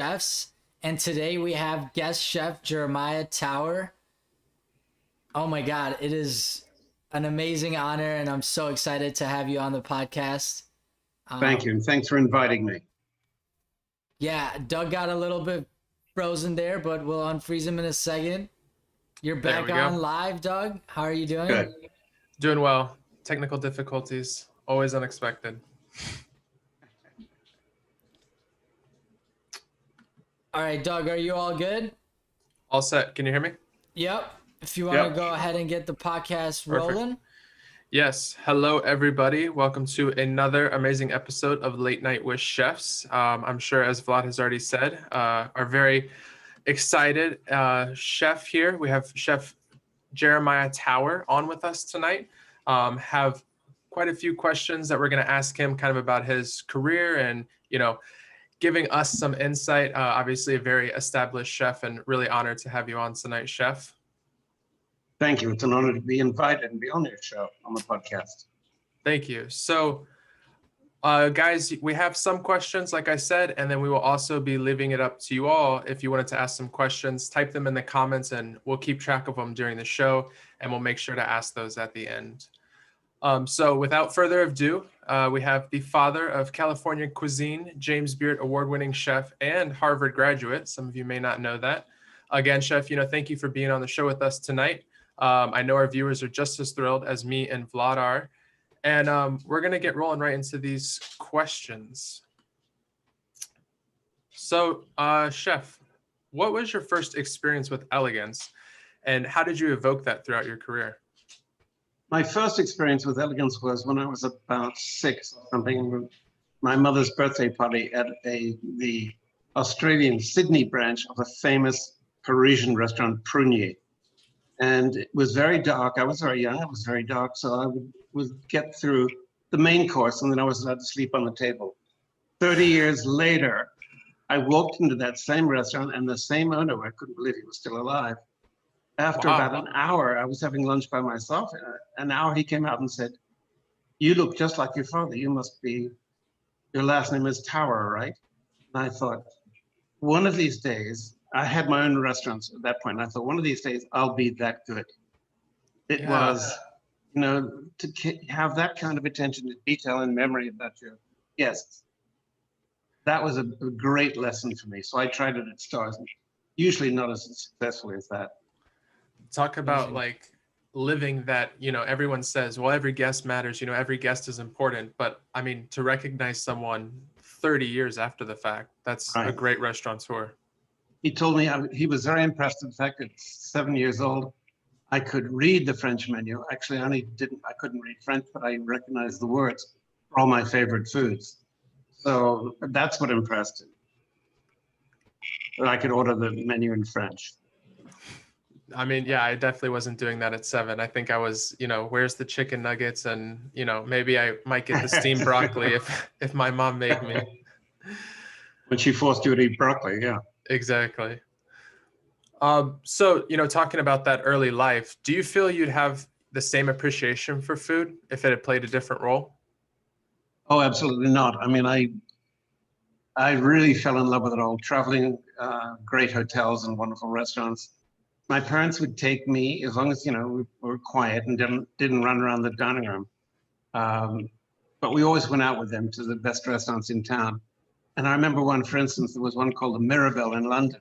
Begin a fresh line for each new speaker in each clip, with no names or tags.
Chefs, and today we have guest chef Jeremiah Tower. Oh my God, it is an amazing honor, and I'm so excited to have you on the podcast.
Thank you,
Um,
and thanks for inviting me.
yeah, Doug got a little bit frozen there, but we'll unfreeze him in a second. You're
There
back
we go.
on live, Doug. How are you doing?
Good.
Doing well. Technical difficulties, always unexpected.
All right, Doug, are you all good?
All set. Can you hear me?
Yep. If you want to
Yep.
go ahead and get the podcast
Perfect.
rolling.
Yes. Hello, everybody. Welcome to another amazing episode of Late Night with Chefs. I'm sure, as Vlad has already said, our very excited chef here. We have Chef Jeremiah Tower on with us tonight. Have quite a few questions that we're going to ask him kind of about his career and, giving us some insight. Obviously, a very established chef, and really honored to have you on tonight, Chef.
Thank you. It's an honor to be invited and be on your show, on the podcast.
Thank you. So, guys, we have some questions, like I said, and then we will also be leaving it up to you all. If you wanted to ask some questions, type them in the comments and we'll keep track of them during the show, and we'll make sure to ask those at the end. So without further ado, we have the father of California cuisine, James Beard award-winning chef and Harvard graduate. Some of you may not know that. Again, Chef, thank you for being on the show with us tonight. I know our viewers are just as thrilled as me and Vlad are. And we're going to get rolling right into these questions. So, Chef, what was your first experience with elegance, and how did you evoke that throughout your career?
My first experience with elegance was when I was about 6 or something. My mother's birthday party at the Australian Sydney branch of a famous Parisian restaurant, Prunier. And it was very dark. I was very young. It was very dark. So I would get through the main course, and then I was allowed to sleep on the table. 30 years later, I walked into that same restaurant, and the same owner, I couldn't believe he was still alive. After
Wow.
about an hour, I was having lunch by myself. An hour, he came out and said, "You look just like your father. Your last name is Tower, right?" And I thought, one of these days, I had my own restaurants at that point. And I thought, one of these days, I'll be that good. It was, to have that kind of attention to detail and memory about your guests. That was a great lesson for me. So I tried it at Stars, usually not as successfully as that.
Talk about like living that, everyone says, well, every guest matters, every guest is important. But I mean, to recognize someone 30 years after the fact, that's
Right.
a great restaurateur.
He told me he was very impressed with the fact that at 7 years old, I could read the French menu. Actually, I couldn't read French, but I recognized the words for all my favorite foods. So that's what impressed him. That I could order the menu in French.
I mean, yeah, I definitely wasn't doing that at 7. I think I was, where's the chicken nuggets? And, maybe I might get the steamed broccoli if my mom made me.
When she forced you to eat broccoli, yeah.
Exactly. So, talking about that early life, do you feel you'd have the same appreciation for food if it had played a different role?
Oh, absolutely not. I mean, I really fell in love with it all, traveling, great hotels and wonderful restaurants. My parents would take me, as long as, we were quiet and didn't run around the dining room. But we always went out with them to the best restaurants in town. And I remember one, for instance, there was one called the Mirabelle in London.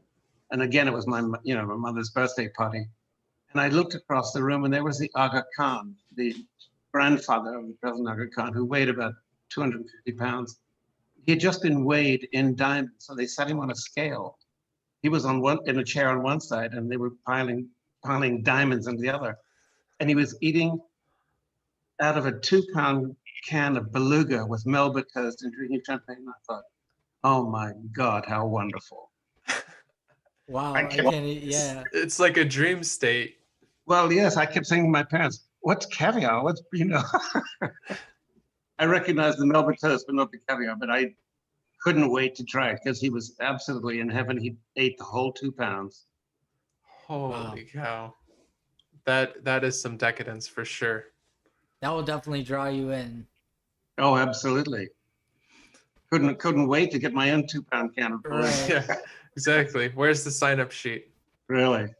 And again, it was my mother's birthday party. And I looked across the room, and there was the Aga Khan, the grandfather of the present Aga Khan, who weighed about 250 pounds. He had just been weighed in diamonds, so they set him on a scale. He was in a chair on one side, and they were piling diamonds on the other. And he was eating out of a 2-pound can of beluga with Melba toast and drinking champagne. And I thought, oh my God, how wonderful.
Wow, I can't, yeah.
It's like a dream state.
Well, yes, I kept saying to my parents, what's caviar? I recognized the Melba toast, but not the caviar, but I couldn't wait to try it because he was absolutely in heaven. He ate the whole 2 pounds.
Holy cow. That is some decadence for sure.
That will definitely draw you in.
Oh, absolutely. couldn't wait to get my own 2-pound can of beluga.
Right.
Yeah, exactly. Where's the sign-up sheet?
Really.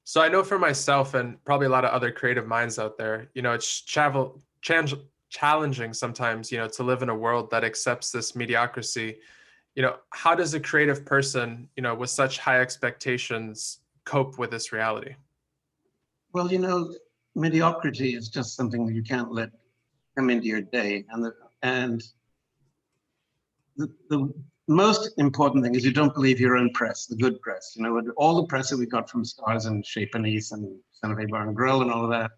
So I know for myself and probably a lot of other creative minds out there, it's challenging sometimes, to live in a world that accepts this mediocrity. How does a creative person, with such high expectations cope with this reality?
Well, mediocrity is just something that you can't let come into your day. And the most important thing is you don't believe your own press, the good press. All the press that we got from Stars and Chez Panisse and Santa Fe Bar and Grill and all of that,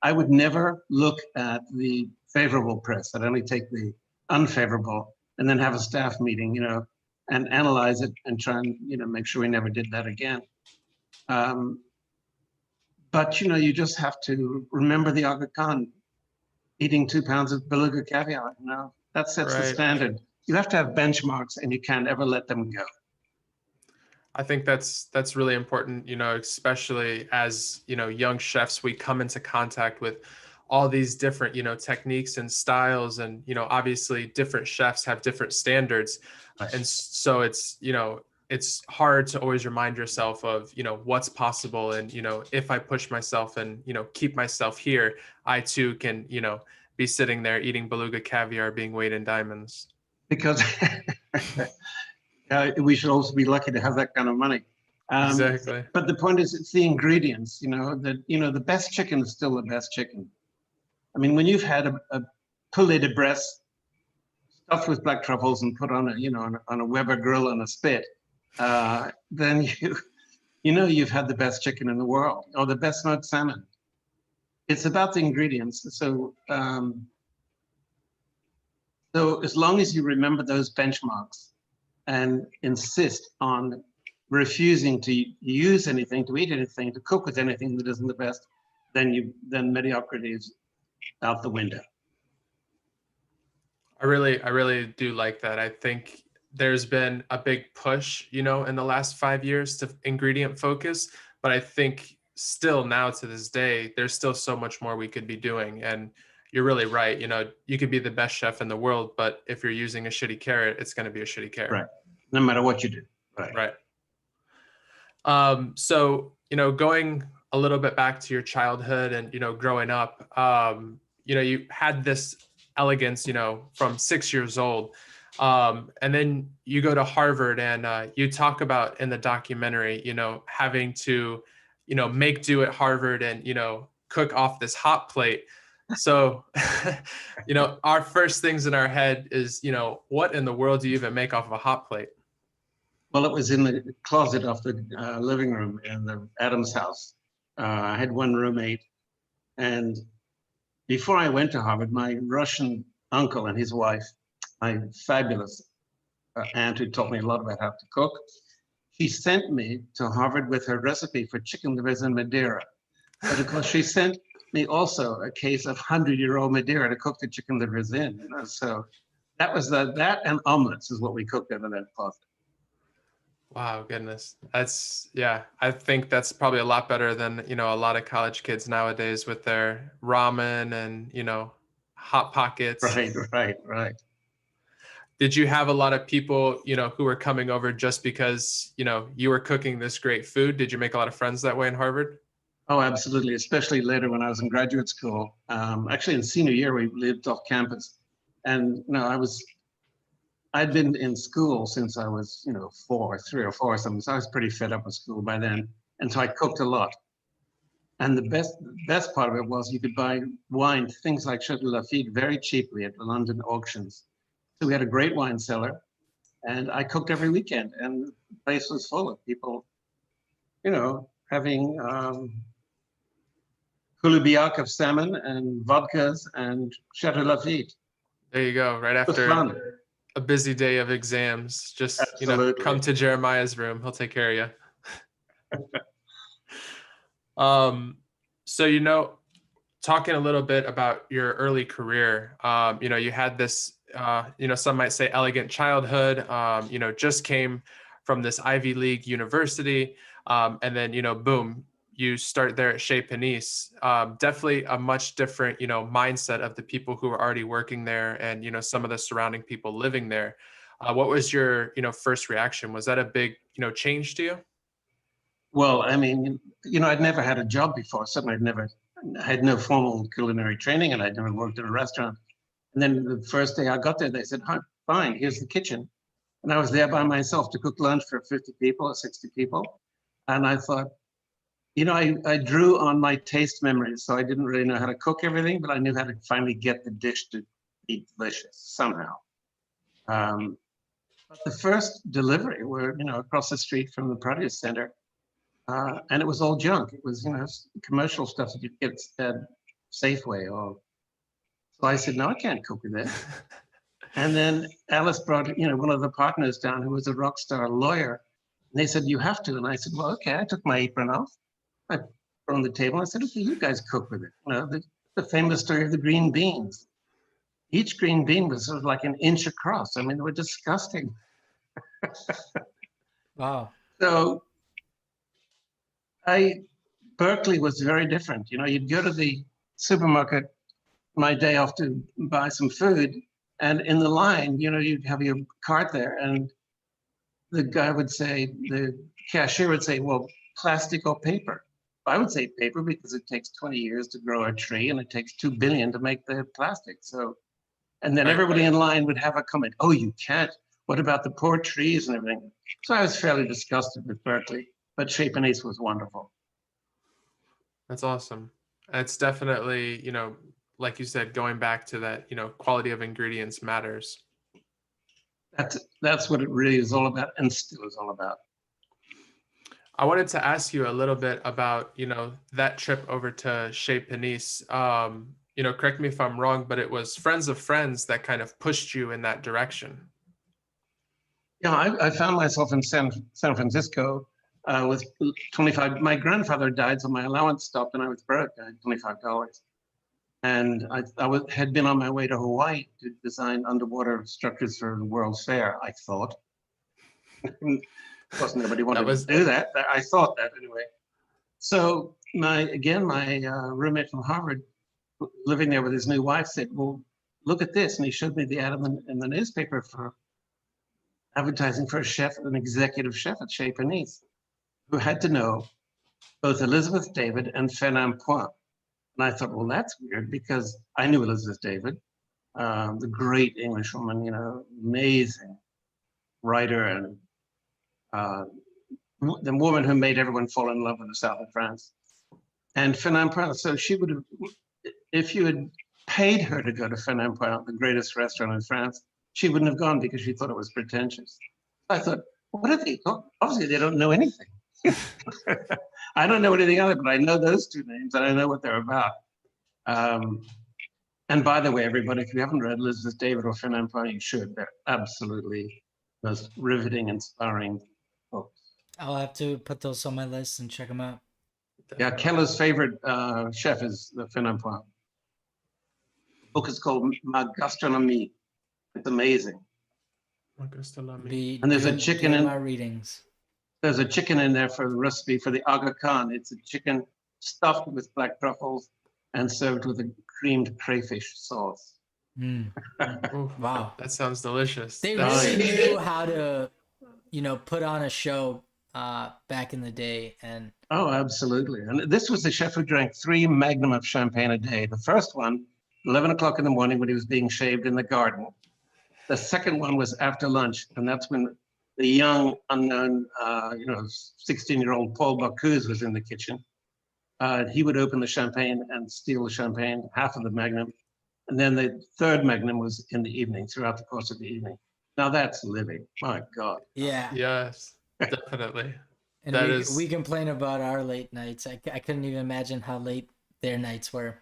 I would never look at the favorable press. I'd only take the unfavorable and then have a staff meeting, and analyze it and try and, make sure we never did that again. But, you just have to remember the Aga Khan eating 2 pounds of beluga caviar. That sets the
Right.
standard. You have to have benchmarks and you can't ever let them go.
I think that's really important, especially as, young chefs, we come into contact with all these different, techniques and styles. And, obviously different chefs have different standards. And so it's hard to always remind yourself of, what's possible. And, if I push myself and, keep myself here, I too can, be sitting there eating beluga caviar, being weighed in diamonds.
Because we should also be lucky to have that kind of money.
Exactly.
But the point is, it's the ingredients, the best chicken is still the best chicken. I mean, when you've had a poulet de Bresse stuffed with black truffles and put on a Weber grill and a spit, then you've had the best chicken in the world, or the best smoked salmon. It's about the ingredients. So as long as you remember those benchmarks and insist on refusing to use anything, to eat anything, to cook with anything that isn't the best, then mediocrity is out the window.
I really do like that. I think there's been a big push, in the last 5 years to ingredient focus, but I think still now to this day, there's still so much more we could be doing. And you're really right. You could be the best chef in the world, but if you're using a shitty carrot, it's going to be a shitty carrot.
Right. No matter what you do.
Right. So, going a little bit back to your childhood and, growing up, you had this elegance, from 6 years old. And then you go to Harvard and you talk about in the documentary, having to, make do at Harvard and, cook off this hot plate. So, our first things in our head is, what in the world do you even make off of a hot plate?
Well, it was in the closet of the living room in the Adams house. I had one roommate, and before I went to Harvard, my Russian uncle and his wife, my fabulous aunt who taught me a lot about how to cook, she sent me to Harvard with her recipe for chicken livers and Madeira. But of course, she sent me also a case of 100-year-old Madeira to cook the chicken livers in. So that was that and omelets is what we cooked out of that closet.
Wow, goodness. I think that's probably a lot better than, a lot of college kids nowadays with their ramen and, Hot Pockets.
Right.
Did you have a lot of people, who were coming over just because, you were cooking this great food? Did you make a lot of friends that way in Harvard?
Oh, absolutely. Especially later when I was in graduate school. Actually, in senior year, we lived off campus. And, I'd been in school since I was, 3 or 4 or something. So I was pretty fed up with school by then. And so I cooked a lot. And the best part of it was you could buy wine, things like Chateau Lafite, very cheaply at the London auctions. So we had a great wine cellar. And I cooked every weekend. And the place was full of people, having Kulubiak of salmon and vodkas and Chateau Lafite.
There you go. Right after a busy day of exams, just,
Absolutely.
come to Jeremiah's room. He'll take care of you. So, talking a little bit about your early career, you had this, some might say elegant childhood, just came from this Ivy League university. And then, boom, you start there at Chez Panisse. Definitely a much different, mindset of the people who are already working there and, some of the surrounding people living there. What was your, first reaction? Was that a big, change to you?
Well, I mean, I'd never had a job before. Certainly, I had no formal culinary training, and I'd never worked in a restaurant. And then the first day I got there, they said, "Huh, fine, here's the kitchen." And I was there by myself to cook lunch for 50 people or 60 people. And I thought, I drew on my taste memories. So I didn't really know how to cook everything, but I knew how to finally get the dish to be delicious somehow. But the first delivery were, across the street from the produce center. And it was all junk. It was, commercial stuff that you'd get at Safeway. So I said, no, I can't cook with this. And then Alice brought, one of the partners down who was a rock star lawyer. And they said, you have to. And I said, well, okay. I took my apron off. I put it on the table. I said, okay, you guys cook with it. The famous story of the green beans. Each green bean was sort of like an inch across. I mean, they were disgusting.
Wow.
So Berkeley was very different. You'd go to the supermarket my day off to buy some food, and in the line, you'd have your cart there, and the cashier would say, well, plastic or paper? I would say paper because it takes 20 years to grow a tree, and it takes 2 billion to make the plastic. So, and then everybody in line would have a comment, oh, you can't. What about the poor trees and everything? So I was fairly disgusted with Berkeley, but Chez Panisse was wonderful.
That's awesome. It's definitely, like you said, going back to that, quality of ingredients matters.
That's what it really is all about, and still is all about.
I wanted to ask you a little bit about, that trip over to Chez Panisse. Correct me if I'm wrong, but it was friends of friends that kind of pushed you in that direction.
Yeah, I found myself in San Francisco with 25. My grandfather died, so my allowance stopped, and I was broke. I had $25. And I had been on my way to Hawaii to design underwater structures for the World's Fair, I thought. Of course, nobody wanted to do that. I thought that anyway. So my roommate from Harvard, living there with his new wife, said, well, look at this. And he showed me the ad in the newspaper for advertising for an executive chef at Chez Panisse, who had to know both Elizabeth David and Fernand Point. And I thought, well, that's weird because I knew Elizabeth David, the great Englishwoman, amazing writer and the woman who made everyone fall in love with the south of France. And Fernand Point, so she would have, if you had paid her to go to Fernand Point, the greatest restaurant in France, she wouldn't have gone because she thought it was pretentious. I thought, what are they? Obviously, they don't know anything. I don't know anything other, but I know those two names and I know what they're about. And by the way, everybody, if you haven't read Elizabeth David or Fernand Point, you should. They're absolutely most riveting, inspiring books.
I'll have to put those on my list and check them out.
Yeah, Keller's favorite chef is the Fernand Point. The book is called Ma Gastronomie. It's amazing. And there's a chicken in
my readings.
There's a chicken in there for the recipe for the aga khan. It's a chicken stuffed with black truffles and served with a creamed crayfish sauce.
Wow,
that sounds delicious.
They really knew how to, put on a show back in the day. And
oh, absolutely. And this was the chef who drank 3 magnum of champagne a day. The first one, 11 o'clock in the morning when he was being shaved in the garden. The second one was after lunch, and that's when the young, unknown, 16-year-old Paul Bocuse was in the kitchen. He would open the champagne and steal the champagne, half of the magnum. And then the third magnum was in the evening, throughout the course of the evening. Now that's living. My God.
Yeah.
Yes, definitely.
And we complain about our late nights. I couldn't even imagine how late their nights were.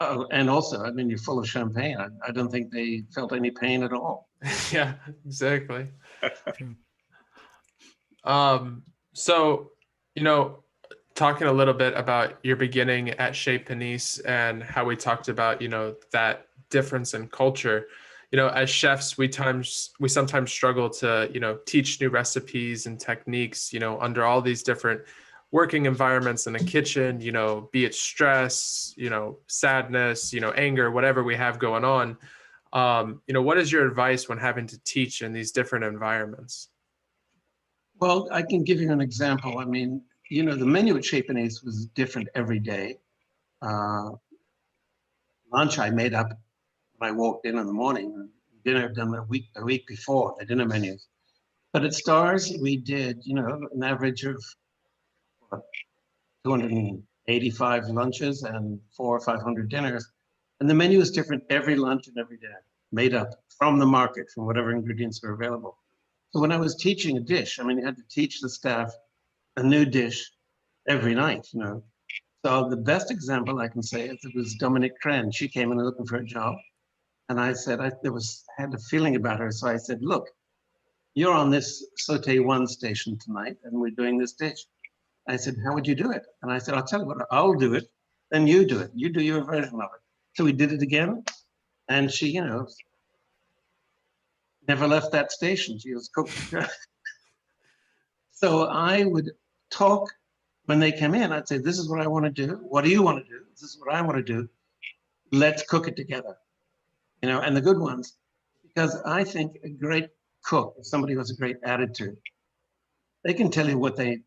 Oh, and also, I mean, you're full of champagne. I don't think they felt any pain at all.
Yeah, exactly. So, talking a little bit about your beginning at Chez Panisse and how we talked about, that difference in culture. As chefs, we sometimes struggle to, teach new recipes and techniques, under all these different working environments in the kitchen, you know, be it stress, you know, sadness, you know, anger, whatever we have going on. You know, what is your advice when having to teach in these different environments?
Well, I can give you an example. I mean, you know, the menu at Chez Panisse was different every day. Uh, Lunch I made up when I walked in the morning. Dinner I've done a week before, the dinner menus. But at Stars, we did, you know, an average of what, 285 lunches and 400 or 500 dinners. And the menu is different every lunch and every day, made up from the market, from whatever ingredients are available. So when I was teaching a dish, I mean, you had to teach the staff a new dish every night, you know. So the best example I can say is it was Dominique Crenn. She came in looking for a job. And I said, I had a feeling about her. So I said, look, you're on this Saute 1 station tonight, and we're doing this dish. I said, how would you do it? And I said, I'll tell you what, I'll do it, then you do it. You do your version of it. So we did it again. And she, you know, never left that station. She was cooking. So I would talk when they came in. I'd say, this is what I want to do. What do you want to do? This is what I want to do. Let's cook it together. You know, and the good ones, because I think a great cook, if somebody who has a great attitude, they can tell you what they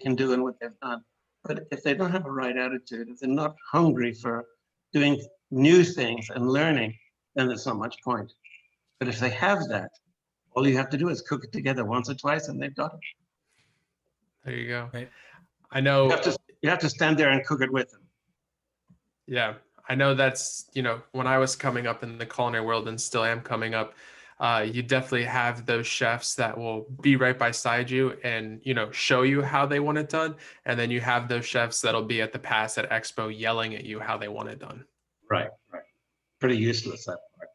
can do and what they've done. But if they don't have a right attitude, if they're not hungry for doing new things and learning, then there's not much point. But if they have that, all you have to do is cook it together once or twice, and they've got it.
There you go.
Right.
I know.
You have to stand there and cook it with them.
Yeah, I know that's, you know, when I was coming up in the culinary world and still am coming up, you definitely have those chefs that will be right beside you and, you know, show you how they want it done. And then you have those chefs that'll be at the pass at Expo yelling at you how they want it done.
Right. Pretty useless, that part.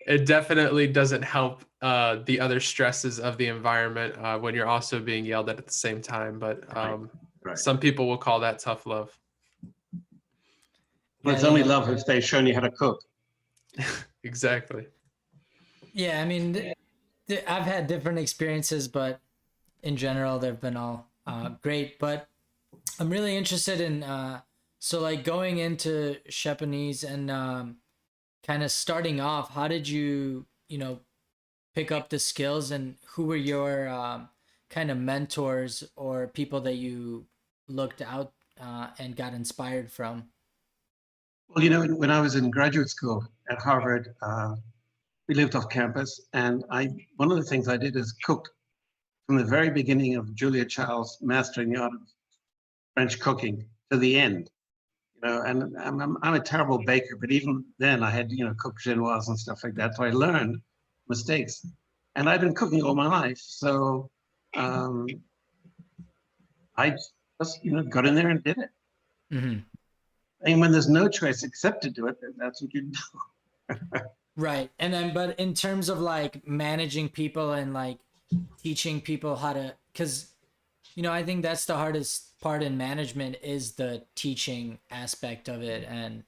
It definitely doesn't help the other stresses of the environment when you're also being yelled at the same time. But
Right.
some people will call that tough love.
But it's only love if they've shown you how to cook.
Exactly.
Yeah, I mean, I've had different experiences, but in general, they've been all great. But I'm really interested in, so like going into Chez Panisse and kind of starting off, how did you, you know, pick up the skills, and who were your kind of mentors or people that you looked out and got inspired from?
Well, you know, when I was in graduate school at Harvard, we lived off campus, and one of the things I did is cooked from the very beginning of Julia Child's Mastering the Art of French Cooking to the end. You know, and I'm a terrible baker, but even then I had, you know, cooked genoise and stuff like that. So I learned mistakes, and I've been cooking all my life. So I just, you know, got in there and did it.
Mm-hmm.
And when there's no choice except to do it, then that's what you do.
Right. And then, but in terms of like managing people and like teaching people how to, because, you know, I think that's the hardest part in management is the teaching aspect of it. And,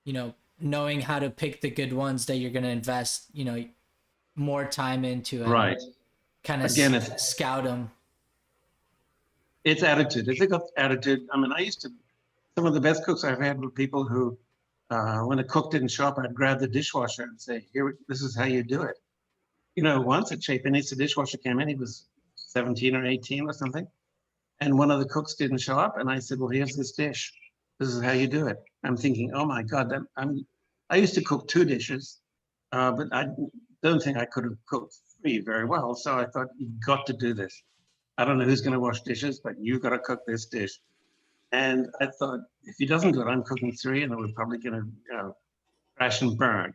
you know, knowing how to pick the good ones that you're going to invest, you know, more time into and
Right.
kind of
Again,
scout them.
It's attitude. It's got attitude. I mean, some of the best cooks I've had were people who, when a cook didn't show up, I'd grab the dishwasher and say, here, this is how you do it. You know, once at Chez Panisse, the dishwasher came in, he was 17 or 18 or something. And one of the cooks didn't show up. And I said, well, here's this dish. This is how you do it. I'm thinking, oh my God, I used to cook 2 dishes, but I don't think I could have cooked 3 very well. So I thought, you've got to do this. I don't know who's going to wash dishes, but you've got to cook this dish. And I thought, if he doesn't do it, I'm cooking 3, and we're probably going to, you know, crash and burn.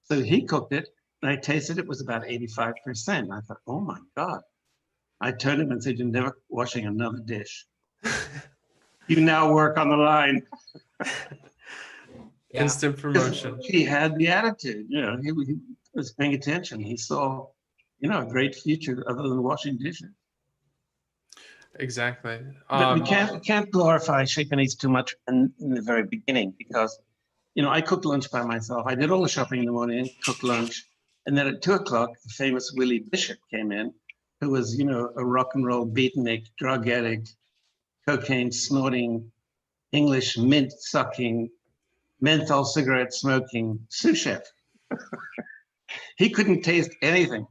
So he cooked it, and I tasted it was about 85%. I thought, oh my God. I turned him and said, you're never washing another dish. You now work on the line.
Yeah.
Instant promotion.
He had the attitude, you know, he was paying attention. He saw, you know, a great future other than washing dishes.
Exactly.
But we can't glorify Chez Panisse too much in the very beginning, because, you know, I cooked lunch by myself. I did all the shopping in the morning, cooked lunch. And then at 2 o'clock, the famous Willie Bishop came in who was, a rock and roll beatnik, drug addict, cocaine snorting, English mint sucking, menthol cigarette smoking sous chef. He couldn't taste anything,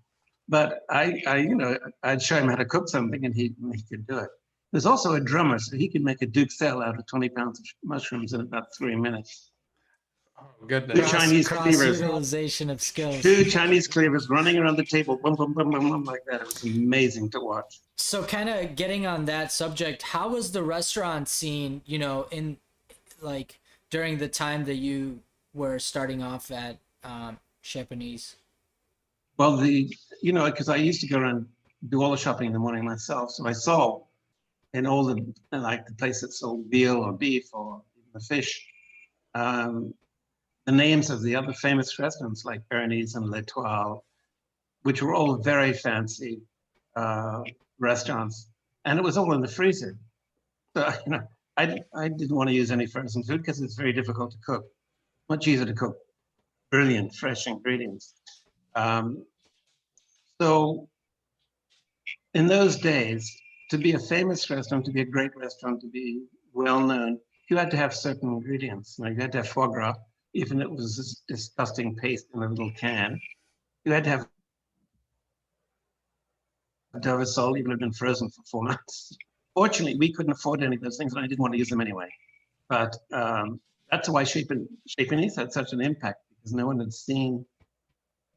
but I'd show him how to cook something and he could do it. There's also a drummer, so he could make a duxelle out of 20 pounds of mushrooms in about 3 minutes.
Oh, goodness.
Cross utilization of skills.
2 Chinese cleavers running around the table, boom, boom, boom, boom, boom, like that. It was amazing to watch.
So kind of getting on that subject, how was the restaurant scene, in like during the time that you were starting off at Japanese?
Well, because I used to go around, do all the shopping in the morning myself. So I saw in all the place that sold veal or beef or the fish, the names of the other famous restaurants like Bernie's and L'Etoile, which were all very fancy restaurants, and it was all in the freezer. So I didn't want to use any frozen food because it's very difficult to cook. Much easier to cook brilliant fresh ingredients. So in those days, to be a famous restaurant, to be a great restaurant, to be well known, you had to have certain ingredients. You had to have foie gras, even if it was this disgusting paste in a little can. You had to have Doversol, even if it had been frozen for 4 months. Fortunately, we couldn't afford any of those things, and I didn't want to use them anyway. But that's why Japanese had such an impact, because no one had seen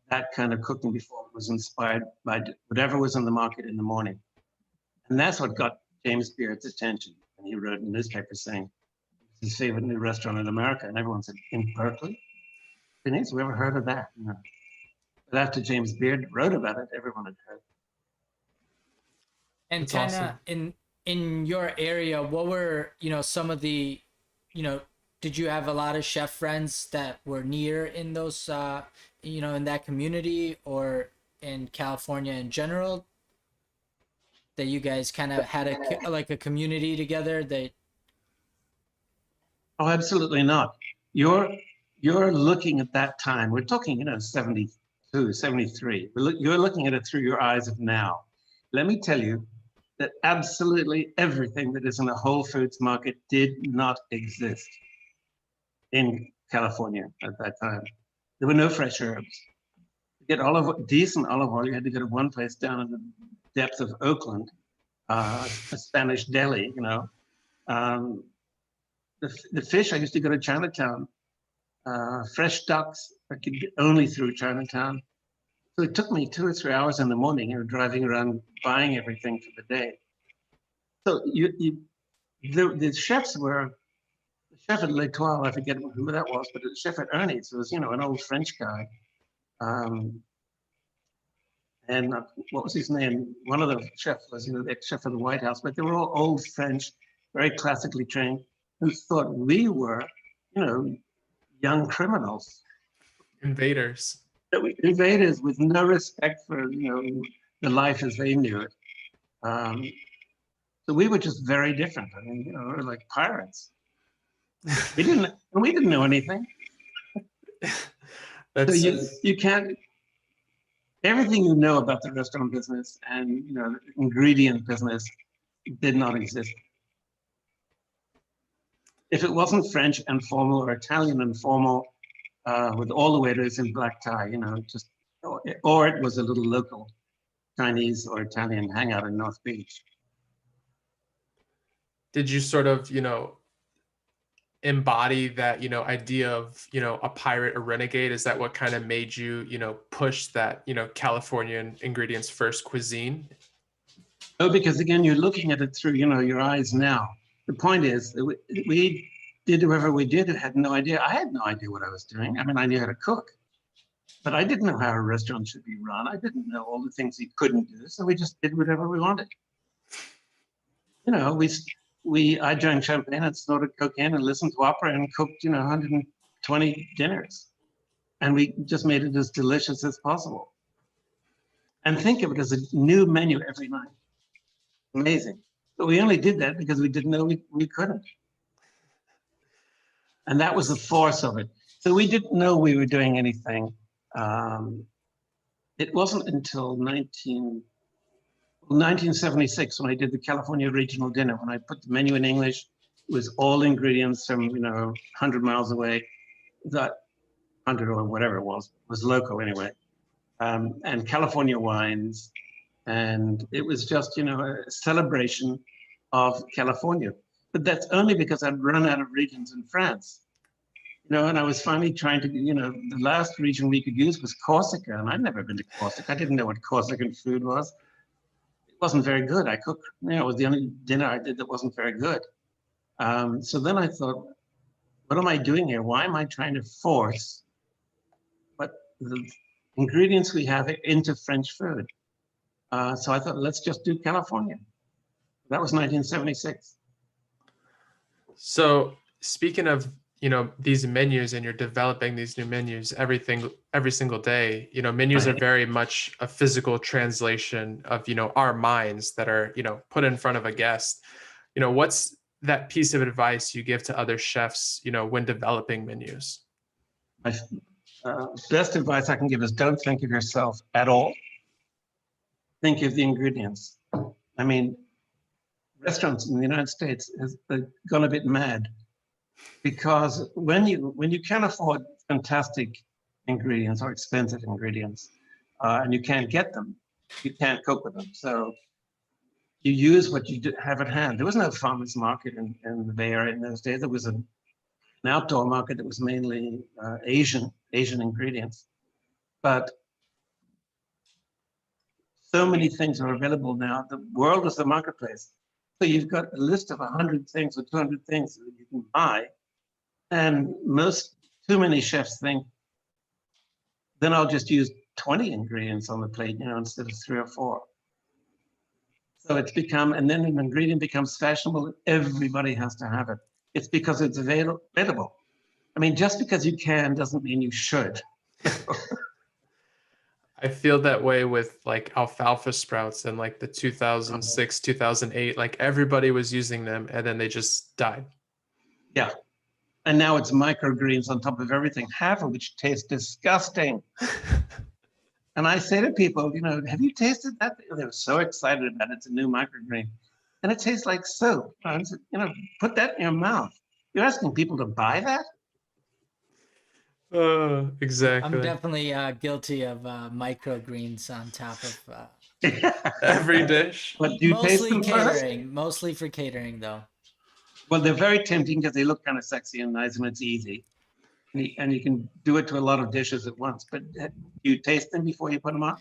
that kind of cooking before. It was inspired by whatever was in the market in the morning. And that's what got James Beard's attention. And he wrote in the newspaper saying, his favorite new restaurant in America. And everyone said, in Berkeley? Japanese, we ever heard of that? But after James Beard wrote about it, everyone had heard.
And
That's
kind of
awesome.
in your area, what were, some of the, did you have a lot of chef friends that were near in those, in that community or in California in general, that you guys kind of had a community together that?
Oh, absolutely not. You're looking at that time. We're talking, 72, 73. You're looking at it through your eyes of now. Let me tell you that absolutely everything that is in a Whole Foods market did not exist in California at that time. There were no fresh herbs. To get decent olive oil, you had to go to one place down in the depths of Oakland, a Spanish deli, The fish, I used to go to Chinatown. Fresh ducks, I could get only through Chinatown. So it took me 2 or 3 hours in the morning, driving around, buying everything for the day. So the chefs were, the chef at L'Etoile, I forget who that was, but the chef at Ernie's was, an old French guy. And what was his name? One of the chefs was, the ex-chef of the White House, but they were all old French, very classically trained, who thought we were, young criminals.
Invaders.
Invaders with no respect for, the life as they knew it. So we were just very different. I mean, we were like pirates. We didn't know anything. So you can't, everything you know about the restaurant business and, the ingredient business did not exist. If it wasn't French and formal or Italian and formal, with all the waiters in black tie, or it was a little local Chinese or Italian hangout in North Beach.
Did you sort of, embody that, idea of, a pirate, a renegade? Is that what kind of made you, push that, Californian ingredients first cuisine?
No, because again, you're looking at it through, your eyes now. The point is that we did whatever we did, had no idea. I had no idea what I was doing. I mean, I knew how to cook, but I didn't know how a restaurant should be run. I didn't know all the things you couldn't do. So we just did whatever we wanted. I drank champagne and snorted cocaine and listened to opera and cooked, 120 dinners. And we just made it as delicious as possible. And think of it as a new menu every night. Amazing. But we only did that because we didn't know we couldn't. And that was the force of it. So we didn't know we were doing anything. It wasn't until 1976, when I did the California regional dinner, when I put the menu in English, it was all ingredients from, 100 miles away. That 100 or whatever it was local anyway. And California wines. And it was just, a celebration of California. But that's only because I'd run out of regions in France. And I was finally trying to, the last region we could use was Corsica. And I'd never been to Corsica. I didn't know what Corsican food was. It wasn't very good. I cooked, it was the only dinner I did that wasn't very good. So then I thought, what am I doing here? Why am I trying to force what the ingredients we have into French food? So I thought, let's just do California. That was 1976.
So speaking of, these menus, and you're developing these new menus every single day, menus are very much a physical translation of, our minds that are, put in front of a guest. What's that piece of advice you give to other chefs, when developing menus?
My best advice I can give is don't think of yourself at all. Think of the ingredients. I mean, restaurants in the United States have gone a bit mad because when you can't afford fantastic ingredients or expensive ingredients, and you can't get them, you can't cook with them. So you use what you have at hand. There was no farmers market in the Bay Area in those days. There was an outdoor market that was mainly Asian ingredients, but so many things are available now. The world is the marketplace. So you've got a list of 100 things or 200 things that you can buy. And too many chefs think, then I'll just use 20 ingredients on the plate, instead of 3 or 4. So it's become, and then an ingredient becomes fashionable, everybody has to have it. It's because it's available. I mean, just because you can doesn't mean you should.
I feel that way with like alfalfa sprouts in like the 2006, 2008, like everybody was using them and then they just died.
Yeah. And now it's microgreens on top of everything, half of which tastes disgusting. And I say to people, have you tasted that? They're so excited about it. It's a new microgreen. And it tastes like soap. I said, put that in your mouth. You're asking people to buy that?
Exactly.
I'm definitely guilty of microgreens on top of
every dish.
But do you taste them
catering.
first?
Mostly for catering, though.
Well, they're very tempting because they look kind of sexy and nice, and it's easy. And you can do it to a lot of dishes at once. But do you taste them before you put them on?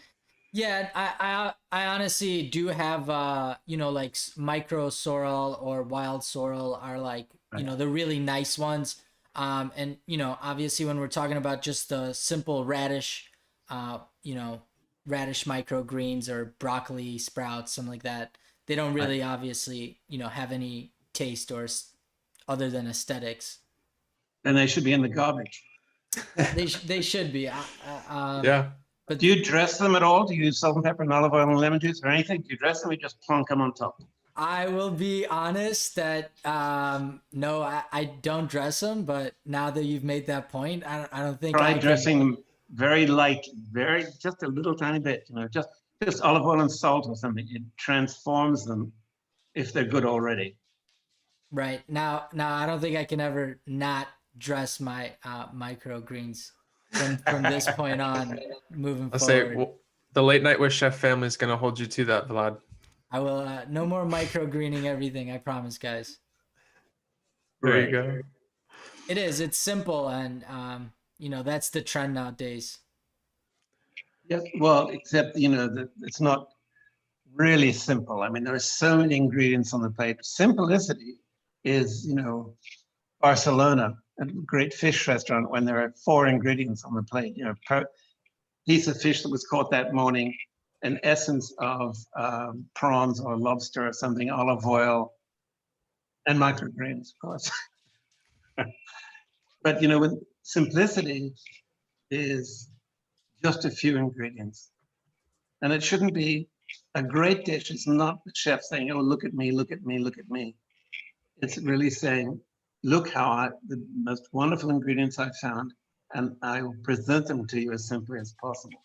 Yeah, I honestly do have like micro sorrel or wild sorrel are like the really nice ones. And obviously when we're talking about just the simple radish, radish microgreens or broccoli sprouts, something like that, they don't really obviously have any taste or other than aesthetics.
And they should be in the garbage.
They should be.
Yeah.
But do you dress them at all? Do you use salt and pepper and olive oil and lemon juice or anything? Do you dress them or just plonk them on top?
I will be honest that no, I don't dress them. But now that you've made that point, I don't think
try dressing them very light, just a little tiny bit. Just olive oil and salt or something. It transforms them if they're good already.
Right now, I don't think I can ever not dress my microgreens from this point on moving
I'll
forward.
say the Late Night with Chef family is going to hold you to that, Vlad.
I will no more microgreening everything, I promise, guys.
There you go.
It is. It's simple, and that's the trend nowadays.
Yes, well, except it's not really simple. I mean, there are so many ingredients on the plate. Simplicity is, Barcelona, a great fish restaurant, when there are 4 ingredients on the plate. Per piece of fish that was caught that morning, an essence of prawns or lobster or something, olive oil, and microgreens, of course. But when simplicity is just a few ingredients, and it shouldn't be a great dish. It's not the chef saying, "Oh, look at me, look at me, look at me." It's really saying, "Look how the most wonderful ingredients I've found, and I will present them to you as simply as possible."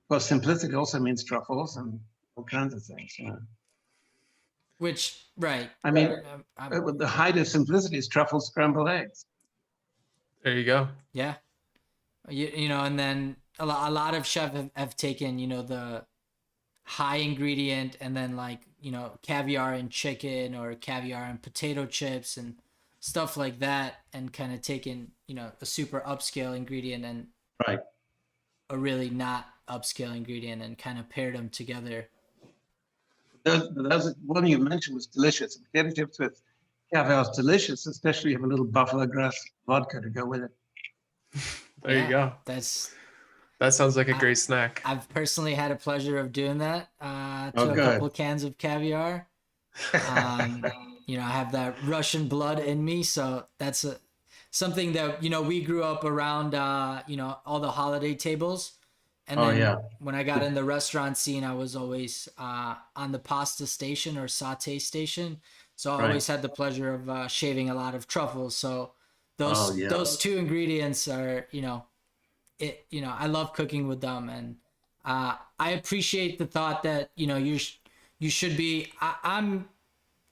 Well, simplicity also means truffles and all kinds of things. You know.
Which, right.
I mean,
I'm-
the height of simplicity is truffle scrambled eggs.
There you go.
yeah. You know, and then a lot of chefs have taken, you know, the high ingredient and then like, you know, caviar and chicken or caviar and potato chips and stuff like that, and kind of taken, you know, a super upscale ingredient and
Right.
a really not upscale ingredient and kind of paired them together.
Those one you mentioned was delicious. Potato chips with caviar is delicious, especially if you have a little buffalo grass vodka to go with it.
There you go. That sounds like a great snack.
I've personally had a pleasure of doing that to a
good.
couple cans of caviar. You know, I have that Russian blood in me, so that's something that, you know, we grew up around, you know, all the holiday tables. And then when I got in the restaurant scene, I was always on the pasta station or saute station. So I always had the pleasure of shaving a lot of truffles. So those two ingredients are, you know, you know, I love cooking with them, and I appreciate the thought that, you know, you should be. I'm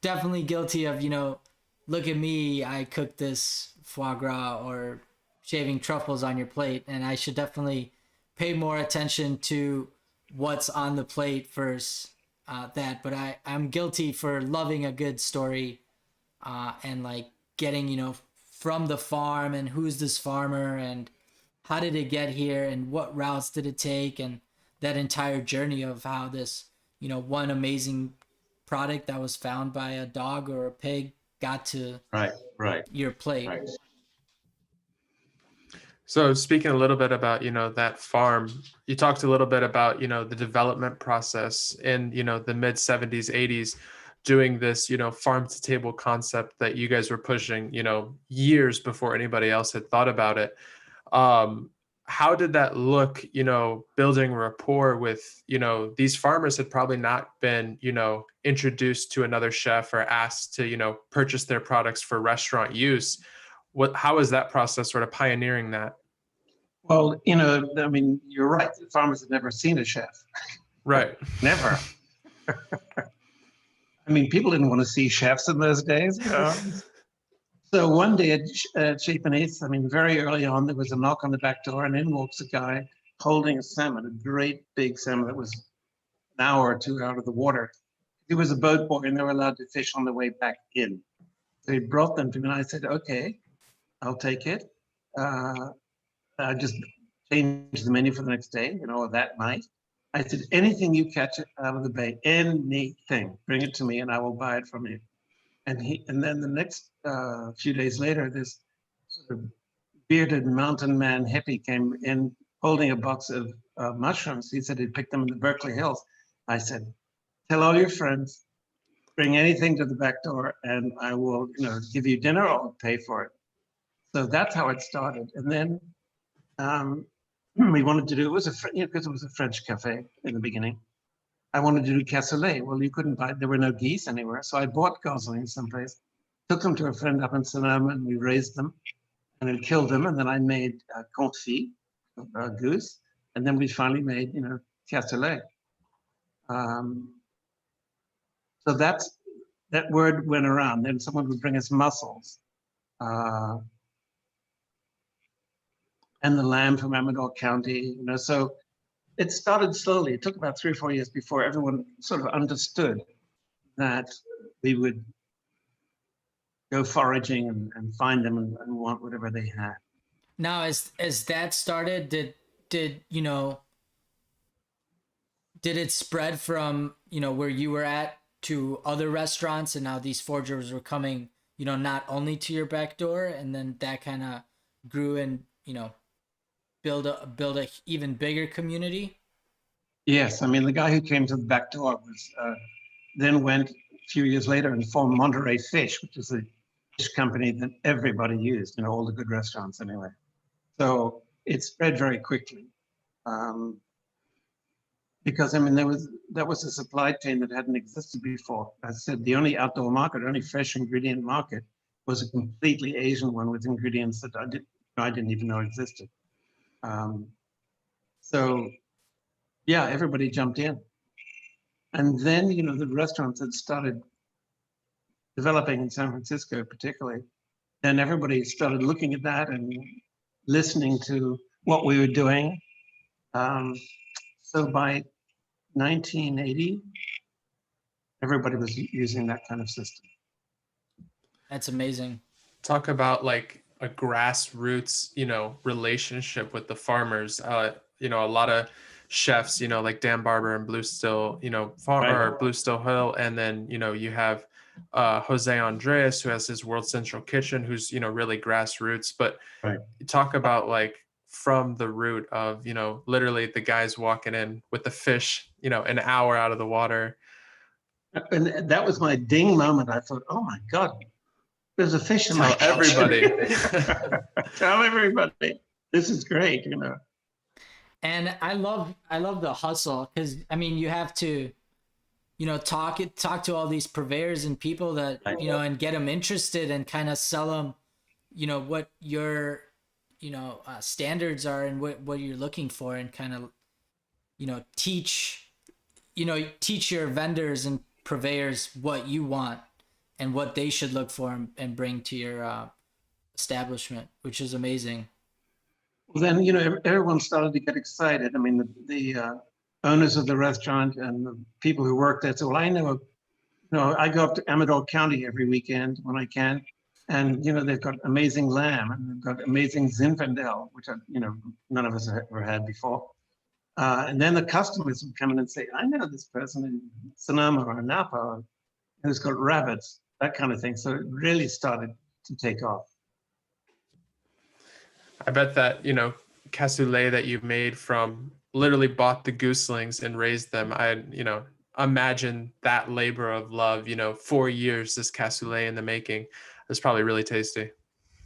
definitely guilty of, you know, look at me, I cooked this foie gras or shaving truffles on your plate, and I should definitely pay more attention to what's on the plate versus that. But I'm guilty for loving a good story and like getting, you know, from the farm and who's this farmer and how did it get here and what routes did it take, and that entire journey of how this, you know, one amazing product that was found by a dog or a pig got to your plate.
Right.
So speaking a little bit about, you know, that farm, you talked a little bit about, you know, the development process in, you know, the mid 70s, 80s, doing this, you know, farm to table concept that you guys were pushing, you know, years before anybody else had thought about it. How did that look, you know, building rapport with, you know, these farmers had probably not been, you know, introduced to another chef or asked to, you know, purchase their products for restaurant use. How is that process sort of pioneering that?
Well, you know, I mean, you're right. The farmers had never seen a chef.
Right.
Never. I mean, people didn't want to see chefs in those days. You know? So one day at Sheep and Eats, I mean, very early on, there was a knock on the back door, and in walks a guy holding a salmon, a great big salmon that was an hour or two out of the water. He was a boat boy, and they were allowed to fish on the way back in. So he brought them to me, and I said, okay, I'll take it. I just changed the menu for the next day, you know, or that night. I said, anything you catch out of the bay, anything, bring it to me and I will buy it from you. And then the next few days later, this sort of bearded mountain man hippie came in holding a box of mushrooms. He said he'd picked them in the Berkeley Hills. I said, tell all your friends, bring anything to the back door and I will, you know, give you dinner or pay for it. So that's how it started. And then we wanted to do, it was because it was a French cafe in the beginning. I wanted to do cassoulet. Well, you couldn't buy, there were no geese anywhere. So I bought goslings someplace, took them to a friend up in Sonoma, and we raised them and it killed them. And then I made confit, goose. And then we finally made, you know, cassoulet. So that word went around. Then someone would bring us mussels. And the lamb from Amador County, you know, so it started slowly. It took about 3 or 4 years before everyone sort of understood that we would go foraging and find them and want whatever they had.
Now, as that started, did you know? Did it spread from, you know, where you were at to other restaurants, and now these foragers were coming, you know, not only to your back door, and then that kind of grew and, you know, build a even bigger community?
Yes, I mean, the guy who came to the back door was then went a few years later and formed Monterey Fish, which is a fish company that everybody used, you know, all the good restaurants anyway. So it spread very quickly. Because I mean, that was a supply chain that hadn't existed before. As I said, the only outdoor market, only fresh ingredient market, was a completely Asian one with ingredients that I didn't even know existed. So yeah, everybody jumped in. And then, you know, the restaurants had started developing in San Francisco, particularly. And everybody started looking at that and listening to what we were doing. So by 1980, everybody was using that kind of system.
That's amazing.
Talk about like a grassroots, relationship with the farmers. A lot of chefs, like Dan Barber and Blue Still, or Blue Still Hill, and then you have Jose Andres, who has his World Central Kitchen, who's really grassroots. But you talk about like from the root of literally the guys walking in with the fish, an hour out of the water.
And that was my ding moment. I thought, oh my God, there's a fish in my
Tell everybody.
Tell everybody. This is great,
And I love the hustle, because I mean, you have to, talk to all these purveyors and people that, and get them interested and kind of sell them, what your, standards are and what you're looking for, and kind of, teach your vendors and purveyors what you want and what they should look for and bring to your establishment, which is amazing.
Well, then, everyone started to get excited. I mean, the owners of the restaurant and the people who work there said, well, I know, I go up to Amador County every weekend when I can. And, they've got amazing lamb and they've got amazing Zinfandel, which, none of us have ever had before. And then the customers would come in and say, I know this person in Sonoma or Napa who's got rabbits, that kind of thing. So it really started to take off.
I bet that, cassoulet that you made from literally bought the gooselings and raised them. I, imagine that labor of love, 4 years, this cassoulet in the making. It's probably really tasty.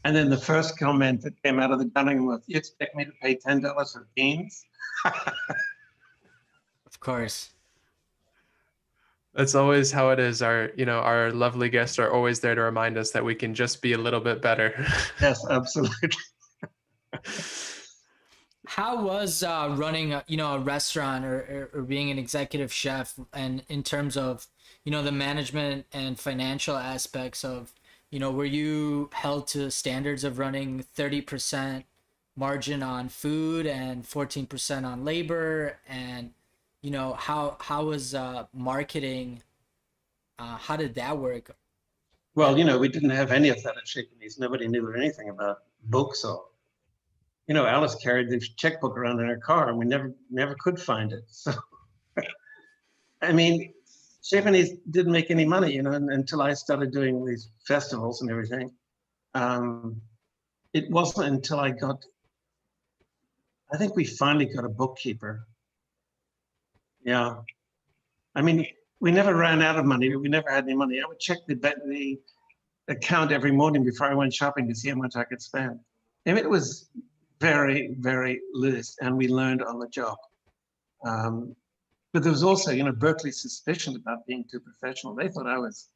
And then the first comment that came out of the dining room was, you expect me to pay $10 for beans?
Of course.
That's always how it is. Our lovely guests are always there to remind us that we can just be a little bit better.
Yes, absolutely.
How was running a restaurant or being an executive chef, and in terms of the management and financial aspects of, were you held to standards of running 30% margin on food and 14% on labor? And how was marketing, how did that work?
Well, we didn't have any of that at Shakinese. Nobody knew anything about books or, Alice carried the checkbook around in her car and we never could find it. So, I mean, Shakinese didn't make any money, until I started doing these festivals and everything. It wasn't until I think we finally got a bookkeeper. Yeah. I mean, we never ran out of money. We never had any money. I would check the account every morning before I went shopping to see how much I could spend. And it was very, very loose, and we learned on the job. But there was also, Berkeley's suspicion about being too professional. They thought I was,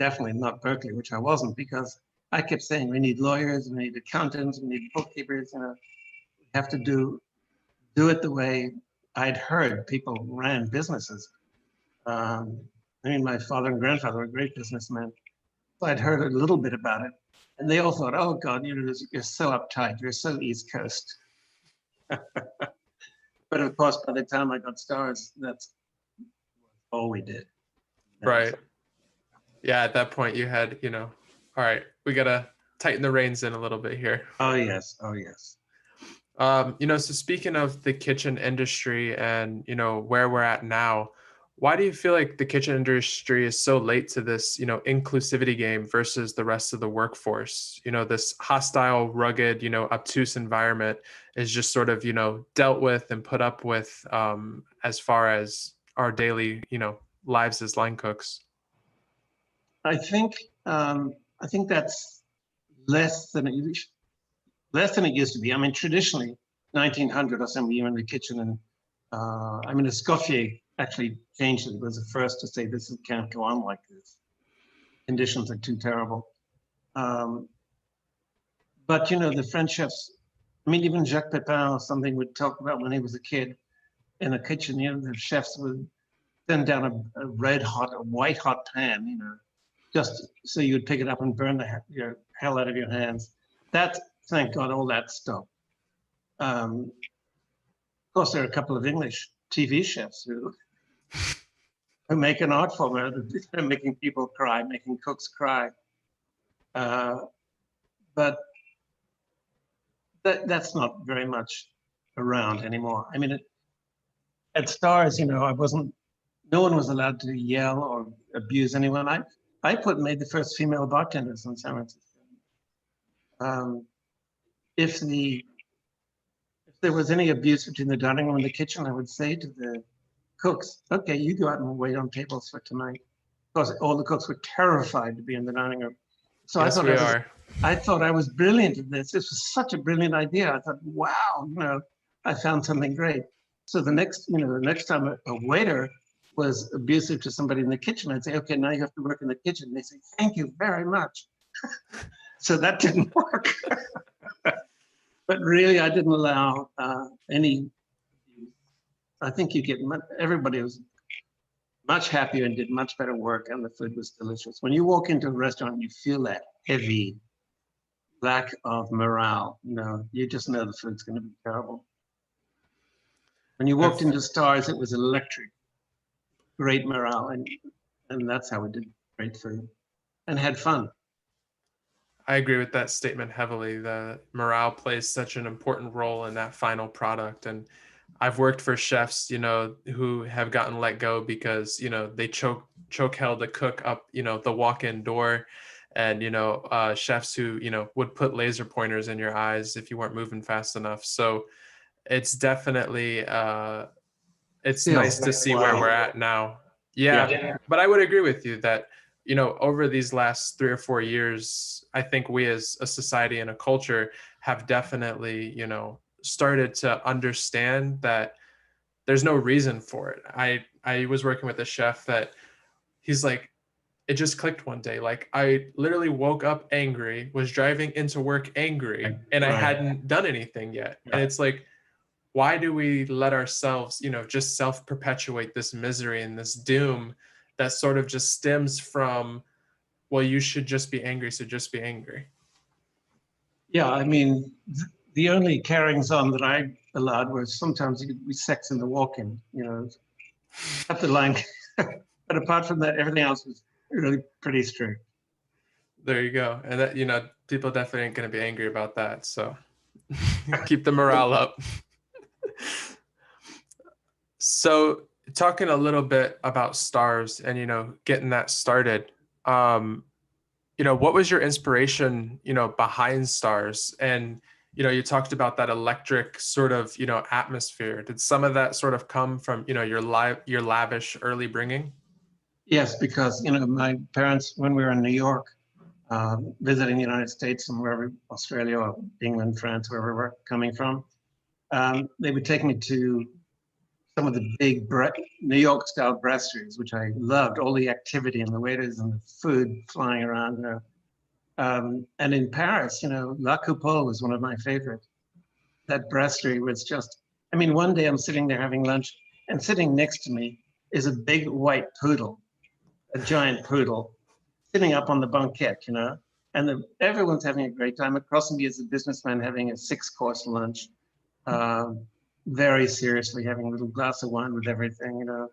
definitely not Berkeley, which I wasn't, because I kept saying we need lawyers, we need accountants, we need bookkeepers. We have to do it the way I'd heard people ran businesses. I mean, my father and grandfather were great businessmen. So I'd heard a little bit about it. And they all thought, oh God, you're so uptight. You're so East Coast. But of course, by the time I got stars, that's all we did.
Right. Yeah, at that point you had, all right, we got to tighten the reins in a little bit here.
Oh, yes. Oh, yes.
So speaking of the kitchen industry and, where we're at now, why do you feel like the kitchen industry is so late to this, inclusivity game versus the rest of the workforce? This hostile, rugged, obtuse environment is just sort of, dealt with and put up with as far as our daily, lives as line cooks.
I think that's less than it used to be. I mean, traditionally, 1900 or something, you were in the kitchen, and Escoffier actually changed it. It was the first to say this can't go on like this. Conditions are too terrible. But the French chefs, even Jacques Pepin or something would talk about when he was a kid in the kitchen. The chefs would send down a white hot pan, you know, just so you'd pick it up and burn your hell out of your hands. That, thank God, all that stopped. Of course, there are a couple of English TV chefs who make an art form out of it, making people cry, making cooks cry. But that's not very much around anymore. I mean, at Stars, you know, no one was allowed to yell or abuse anyone. I made the first female bartenders in San Francisco. If there was any abuse between the dining room and the kitchen, I would say to the cooks, okay, you go out and wait on tables for tonight. Because all the cooks were terrified to be in the dining room. So
Yes,
I thought I was brilliant at this. This was such a brilliant idea. I thought, wow, you know, I found something great. So the next time a waiter was abusive to somebody in the kitchen, I'd say, okay, now you have to work in the kitchen. They say, thank you very much. So that didn't work. But really, I didn't allow any. I think everybody was much happier and did much better work, and the food was delicious. When you walk into a restaurant, you feel that heavy lack of morale. You know, you just know the food's going to be terrible. When you walked into Stars, it was electric, great morale, and that's how we did great food and had fun.
I agree with that statement heavily. The morale plays such an important role in that final product. And I've worked for chefs, you know, who have gotten let go because, you know, they choke held a cook up, you know, the walk-in door, and, you know, chefs who, you know, would put laser pointers in your eyes if you weren't moving fast enough. So it's definitely, it's nice to see where we're at now. Yeah. But I would agree with you that, you know, over these last 3 or 4 years, I think we as a society and a culture have definitely, you know, started to understand that there's no reason for it. I was working with a chef that he's like, it just clicked one day. Like, I literally woke up angry, was driving into work angry, and I hadn't done anything yet. And it's like, why do we let ourselves, you know, just self-perpetuate this misery and this doom that sort of just stems from, well, you should just be angry, so just be angry.
Yeah, I mean, the only carryings on that I allowed was sometimes you'd be sex in the walk-in, you know, up the line. But apart from that, everything else was really pretty strict.
There you go. And that, you know, people definitely ain't going to be angry about that. So keep the morale up. So talking a little bit about Stars and, you know, getting that started, you know, what was your inspiration, you know, behind Stars? And, you know, you talked about that electric sort of, you know, atmosphere. Did some of that sort of come from, you know, your lavish early bringing?
Yes, because, you know, my parents, when we were in New York, visiting the United States and wherever, Australia or England, France, wherever we're coming from, they would take me to some of the big New York style brasseries, which I loved, all the activity and the waiters and the food flying around there. And in Paris, you know, La Coupole was one of my favorites. That brasserie was just, I mean, one day I'm sitting there having lunch, and sitting next to me is a big white poodle, a giant poodle, sitting up on the banquette, you know, and everyone's having a great time. Across from me is a businessman having a 6-course lunch, very seriously having a little glass of wine with everything, you know.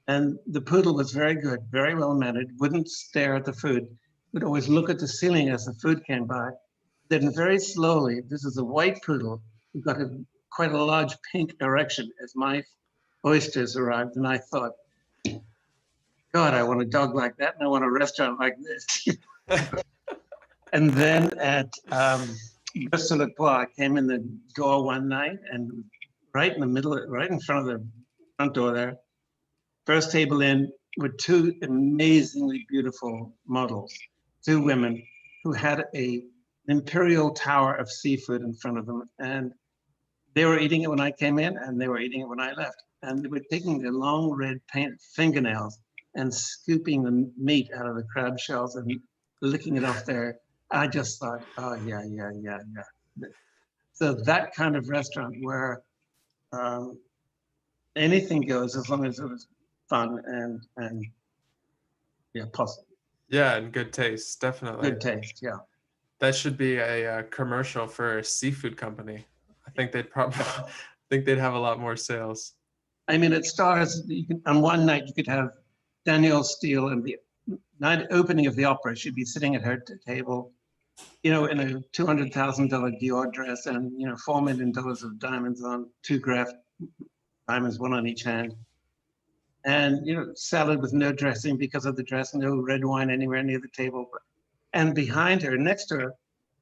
And the poodle was very good, very well mannered, wouldn't stare at the food, would always look at the ceiling as the food came by. Then very slowly, this is a white poodle who got quite a large pink erection as my oysters arrived. And I thought, God, I want a dog like that, and I want a restaurant like this. And then at Bristol Le Poire, I came in the door one night, and right in the middle, right in front of the front door there, first table in, were 2 amazingly beautiful models, 2 women who had an imperial tower of seafood in front of them. And they were eating it when I came in, and they were eating it when I left. And they were taking their long red paint fingernails and scooping the meat out of the crab shells and licking it off there. I just thought, oh, yeah. So that kind of restaurant where anything goes as long as it was fun and yeah, possible.
Yeah, and good taste, definitely.
Good taste. Yeah.
That should be a commercial for a seafood company. I think they'd probably think they'd have a lot more sales.
I mean, it stars. You can, on one night you could have Danielle Steele, and the night opening of the opera, she'd be sitting at her table, in a $200,000 Dior dress, and $4 million of diamonds on 2 graph diamonds, one on each hand, and salad with no dressing because of the dress, no red wine anywhere near the table, and behind her, next to her,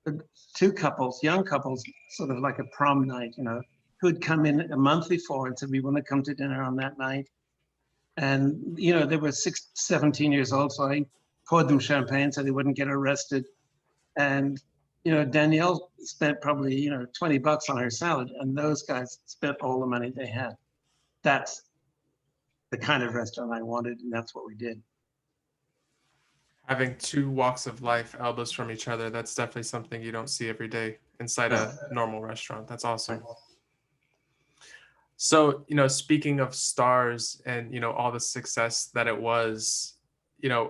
the 2 couples, young couples, sort of like a prom night, who'd come in a month before and said, we want to come to dinner on that night. And, they were 17 years old, so I poured them champagne so they wouldn't get arrested. And, Danielle spent probably, $20 on her salad, and those guys spent all the money they had. That's the kind of restaurant I wanted, and that's what we did.
Having 2 walks of life elbows from each other, that's definitely something you don't see every day inside a normal restaurant. That's awesome. So, speaking of stars and, all the success that it was,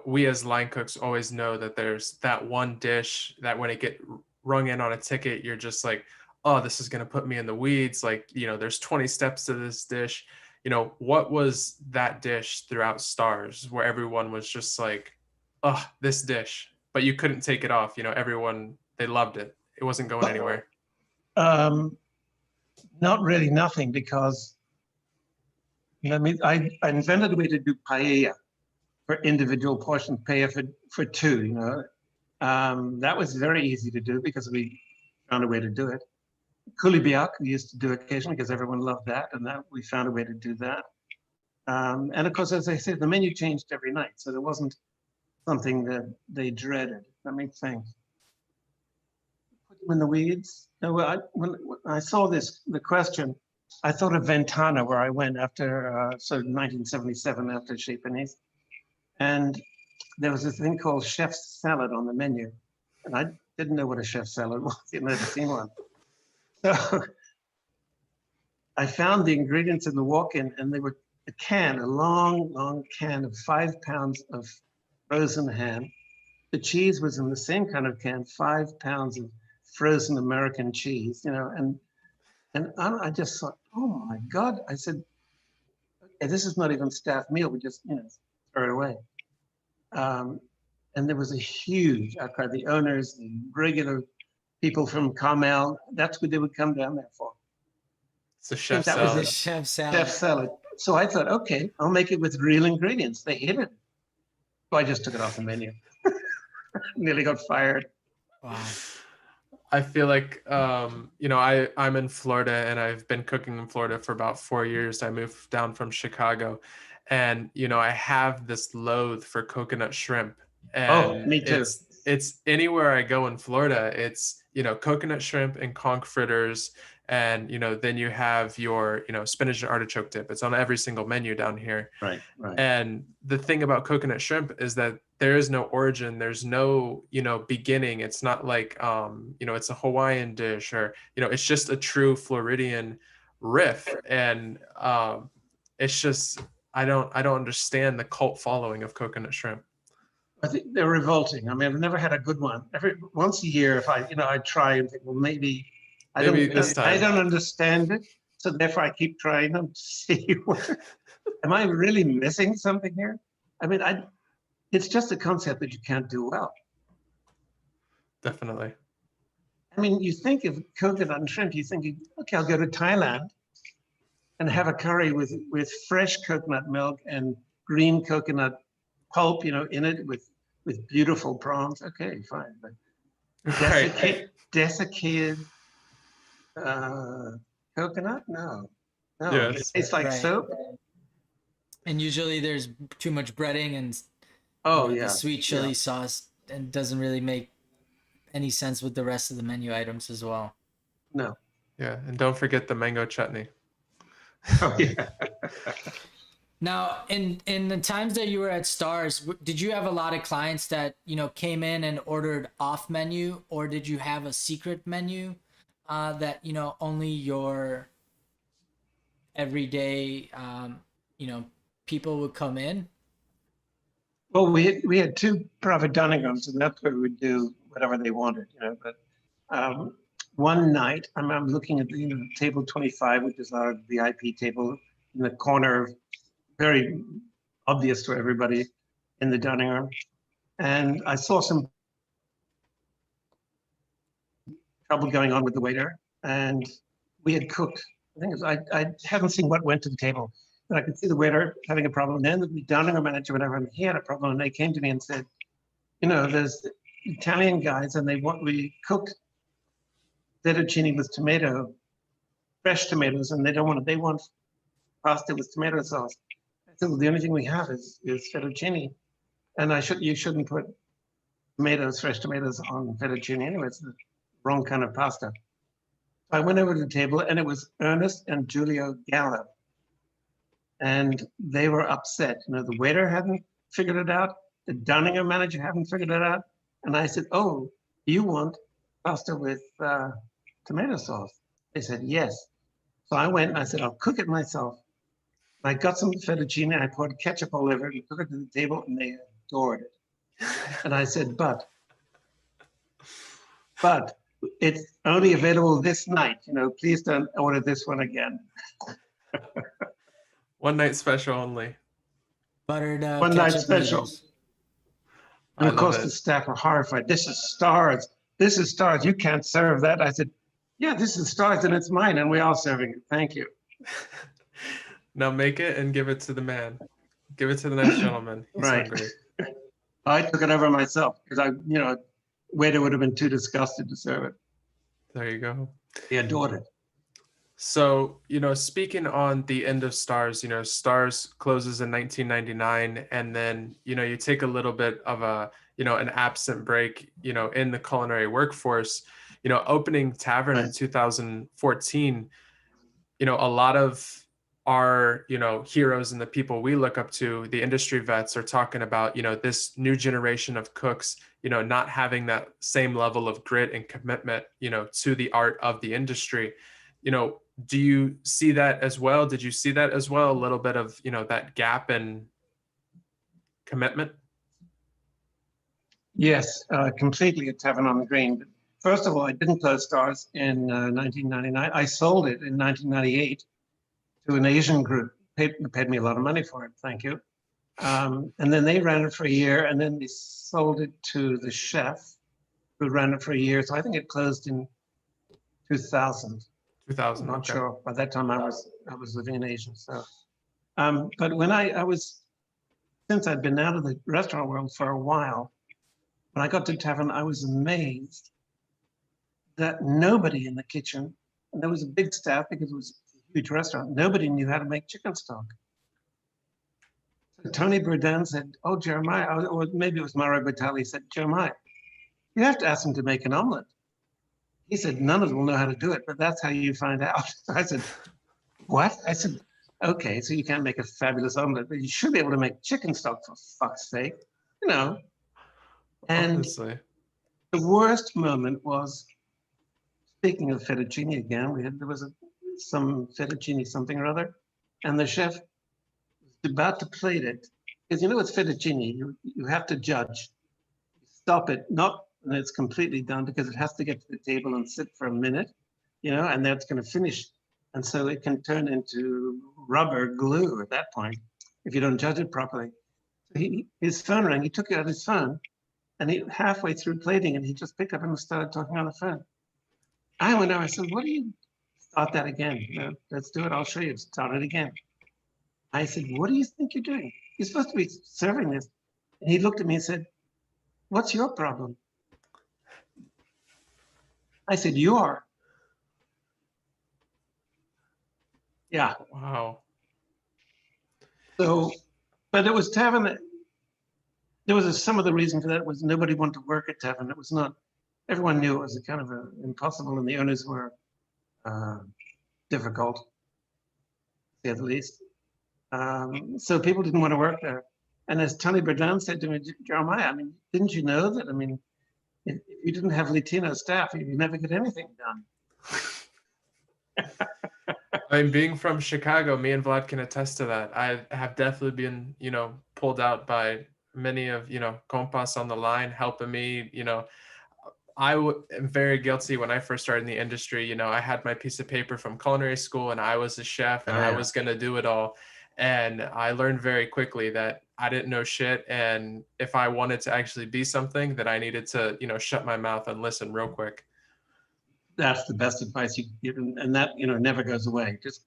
we as line cooks always know that there's that one dish that when it get rung in on a ticket, you're just like, oh, this is going to put me in the weeds. Like, there's 20 steps to this dish. What was that dish throughout Stars where everyone was just like, oh, this dish, but you couldn't take it off. Everyone, they loved it. It wasn't going anywhere.
Not really nothing, because I invented a way to do paella for individual portions, paella for 2. That was very easy to do because we found a way to do it. Coulibiac we used to do occasionally because everyone loved that, and that we found a way to do that. And of course, as I said, the menu changed every night, so there wasn't something that they dreaded. Let me think. Put them in the weeds. No, when I saw the question, I thought of Ventana, where I went after 1977 after Chez Panisse, and there was this thing called chef's salad on the menu, and I didn't know what a chef's salad was. I'd never seen one. So I found the ingredients in the walk-in, and they were a long can of 5 pounds of frozen ham. The cheese was in the same kind of can, 5 pounds of frozen American cheese, and I just thought, oh my God. I said, okay, this is not even staff meal. We just, throw it away. And there was a huge outcry. The owners, the regular people from Carmel, that's what they would come down there for.
It's a chef
That was
salad.
a
Chef salad.
chef salad. So I thought, okay, I'll make it with real ingredients. They hid it. So I just took it off the menu. Nearly got fired.
Wow.
I feel like, I'm in Florida, and I've been cooking in Florida for about 4 years. I moved down from Chicago, and, I have this loathe for coconut shrimp. And
me too.
It's anywhere I go in Florida, it's, coconut shrimp and conch fritters. And, then you have your, spinach and artichoke dip. It's on every single menu down here.
Right.
And the thing about coconut shrimp is that there is no origin. There's no, beginning. It's not like, it's a Hawaiian dish, or, it's just a true Floridian riff. And it's just, I don't understand the cult following of coconut shrimp.
I think they're revolting. I mean, I've never had a good one. Once a year, if I try and think, well, maybe I don't understand it, so therefore I keep trying them to see am I really missing something here? I mean, it's just a concept that you can't do well.
Definitely.
I mean, you think of coconut and shrimp, you think, okay, I'll go to Thailand and have a curry with fresh coconut milk and green coconut pulp, in it with beautiful prawns. Okay, fine, but desiccated coconut? No,
Yes.
it tastes like soap.
And usually there's too much breading and the sweet chili sauce, and doesn't really make any sense with the rest of the menu items as well.
No.
Yeah, and don't forget the mango chutney.
Oh yeah.
Now, in the times that you were at Stars, did you have a lot of clients that came in and ordered off menu, or did you have a secret menu that only your everyday people would come in?
Well, we had two private dining rooms, and that's where we would do whatever they wanted, you know. But one night, I'm looking at the, table 25, which is our VIP table in the corner, very obvious to everybody in the dining room. And I saw some trouble going on with the waiter, and we had cooked. I think it was, I haven't seen what went to the table, but I could see the waiter having a problem. And then the dining room manager, whatever, and he had a problem, and they came to me and said, there's Italian guys, and we cooked fettuccine with fresh tomatoes, and they want pasta with tomato sauce. I said, well, the only thing we have is fettuccine, and you shouldn't put fresh tomatoes on fettuccine anyway. It's the wrong kind of pasta. I went over to the table, and it was Ernest and Giulio Gallo, and they were upset. The waiter hadn't figured it out. The dining room manager hadn't figured it out. And I said, oh, you want pasta with tomato sauce? They said, yes. So I went and I said, I'll cook it myself. I got some fettuccine, I poured ketchup all over it and took it to the table, and they adored it. And I said, but it's only available this night. Please don't order this one again.
One night special only.
Buttered
One night
ketchup
special.
noodles.
And of course,
it.
the staff were horrified. This is Stars. This is Stars. You can't serve that. I said, yeah, this is Stars, and it's mine, and we're all serving it. Thank you.
Now make it and give it to the man. Give it to the next gentleman. He's
Right.
hungry.
I took it over myself because waiter would have been too disgusted to serve it.
There you go.
He adored it.
So, speaking on the end of Stars, Stars closes in 1999, and then, you take a little bit of an absent break, in the culinary workforce, opening Tavern in 2014, a lot of our, heroes and the people we look up to, the industry vets, are talking about, this new generation of cooks, not having that same level of grit and commitment, to the art of the industry. Do you see that as well? Did you see that as well? A little bit of, that gap in commitment?
Yes, completely at Tavern on the Green. First of all, I didn't close Stars in 1999. I sold it in 1998 to an Asian group. Paid me a lot of money for it. Thank you. And then they ran it for a year, and then they sold it to the chef who ran it for a year. So I think it closed in 2000.
2000.
I'm not
Okay.
sure. By that time, I was living in Asia. So, but when since I'd been out of the restaurant world for a while, when I got to Tavern, I was amazed that nobody in the kitchen, and there was a big staff because it was a huge restaurant, nobody knew how to make chicken stock. So Tony Bourdain said, "Oh, Jeremiah," or maybe it was Mario Batali, said, "Jeremiah, you have to ask them to make an omelet." He said, "None of them will know how to do it, but that's how you find out." I said, "What?" I said, "Okay, so you can't make a fabulous omelet, but you should be able to make chicken stock, for fuck's sake." And
Honestly.
the worst moment was, speaking of fettuccine again, there was some fettuccine something or other, and the chef was about to plate it, because it's fettuccine, you have to judge. Stop it, not when it's completely done, because it has to get to the table and sit for a minute, and that's going to finish. And so it can turn into rubber glue at that point if you don't judge it properly. So his phone rang, he took out his phone, and he halfway through plating, and he just picked up and started talking on the phone. I went over, I said, "What do you start that again? Let's do it, I'll show you, start it again." I said, "What do you think you're doing? You're supposed to be serving this." And he looked at me and said, "What's your problem?" I said, "You are." Yeah.
Wow.
So, but it was Tavern. There was some of the reason for that was nobody wanted to work at Tavern. It was not, everyone knew it was a kind of impossible, and the owners were difficult, to say the least. So people didn't want to work there. And as Tony Bourdain said to me, "Jeremiah, didn't you know that? If you didn't have Latino staff, you'd never get anything done."
I mean, being from Chicago, me and Vlad can attest to that. I have definitely been, pulled out by many of, compas on the line helping me. Am very guilty when I first started in the industry. I had my piece of paper from culinary school and I was a chef and
Oh,
I
yeah.
was going to do it all. And I learned very quickly that I didn't know shit. And if I wanted to actually be something, then I needed to, shut my mouth and listen real quick.
That's the best advice you can give, and that never goes away. Just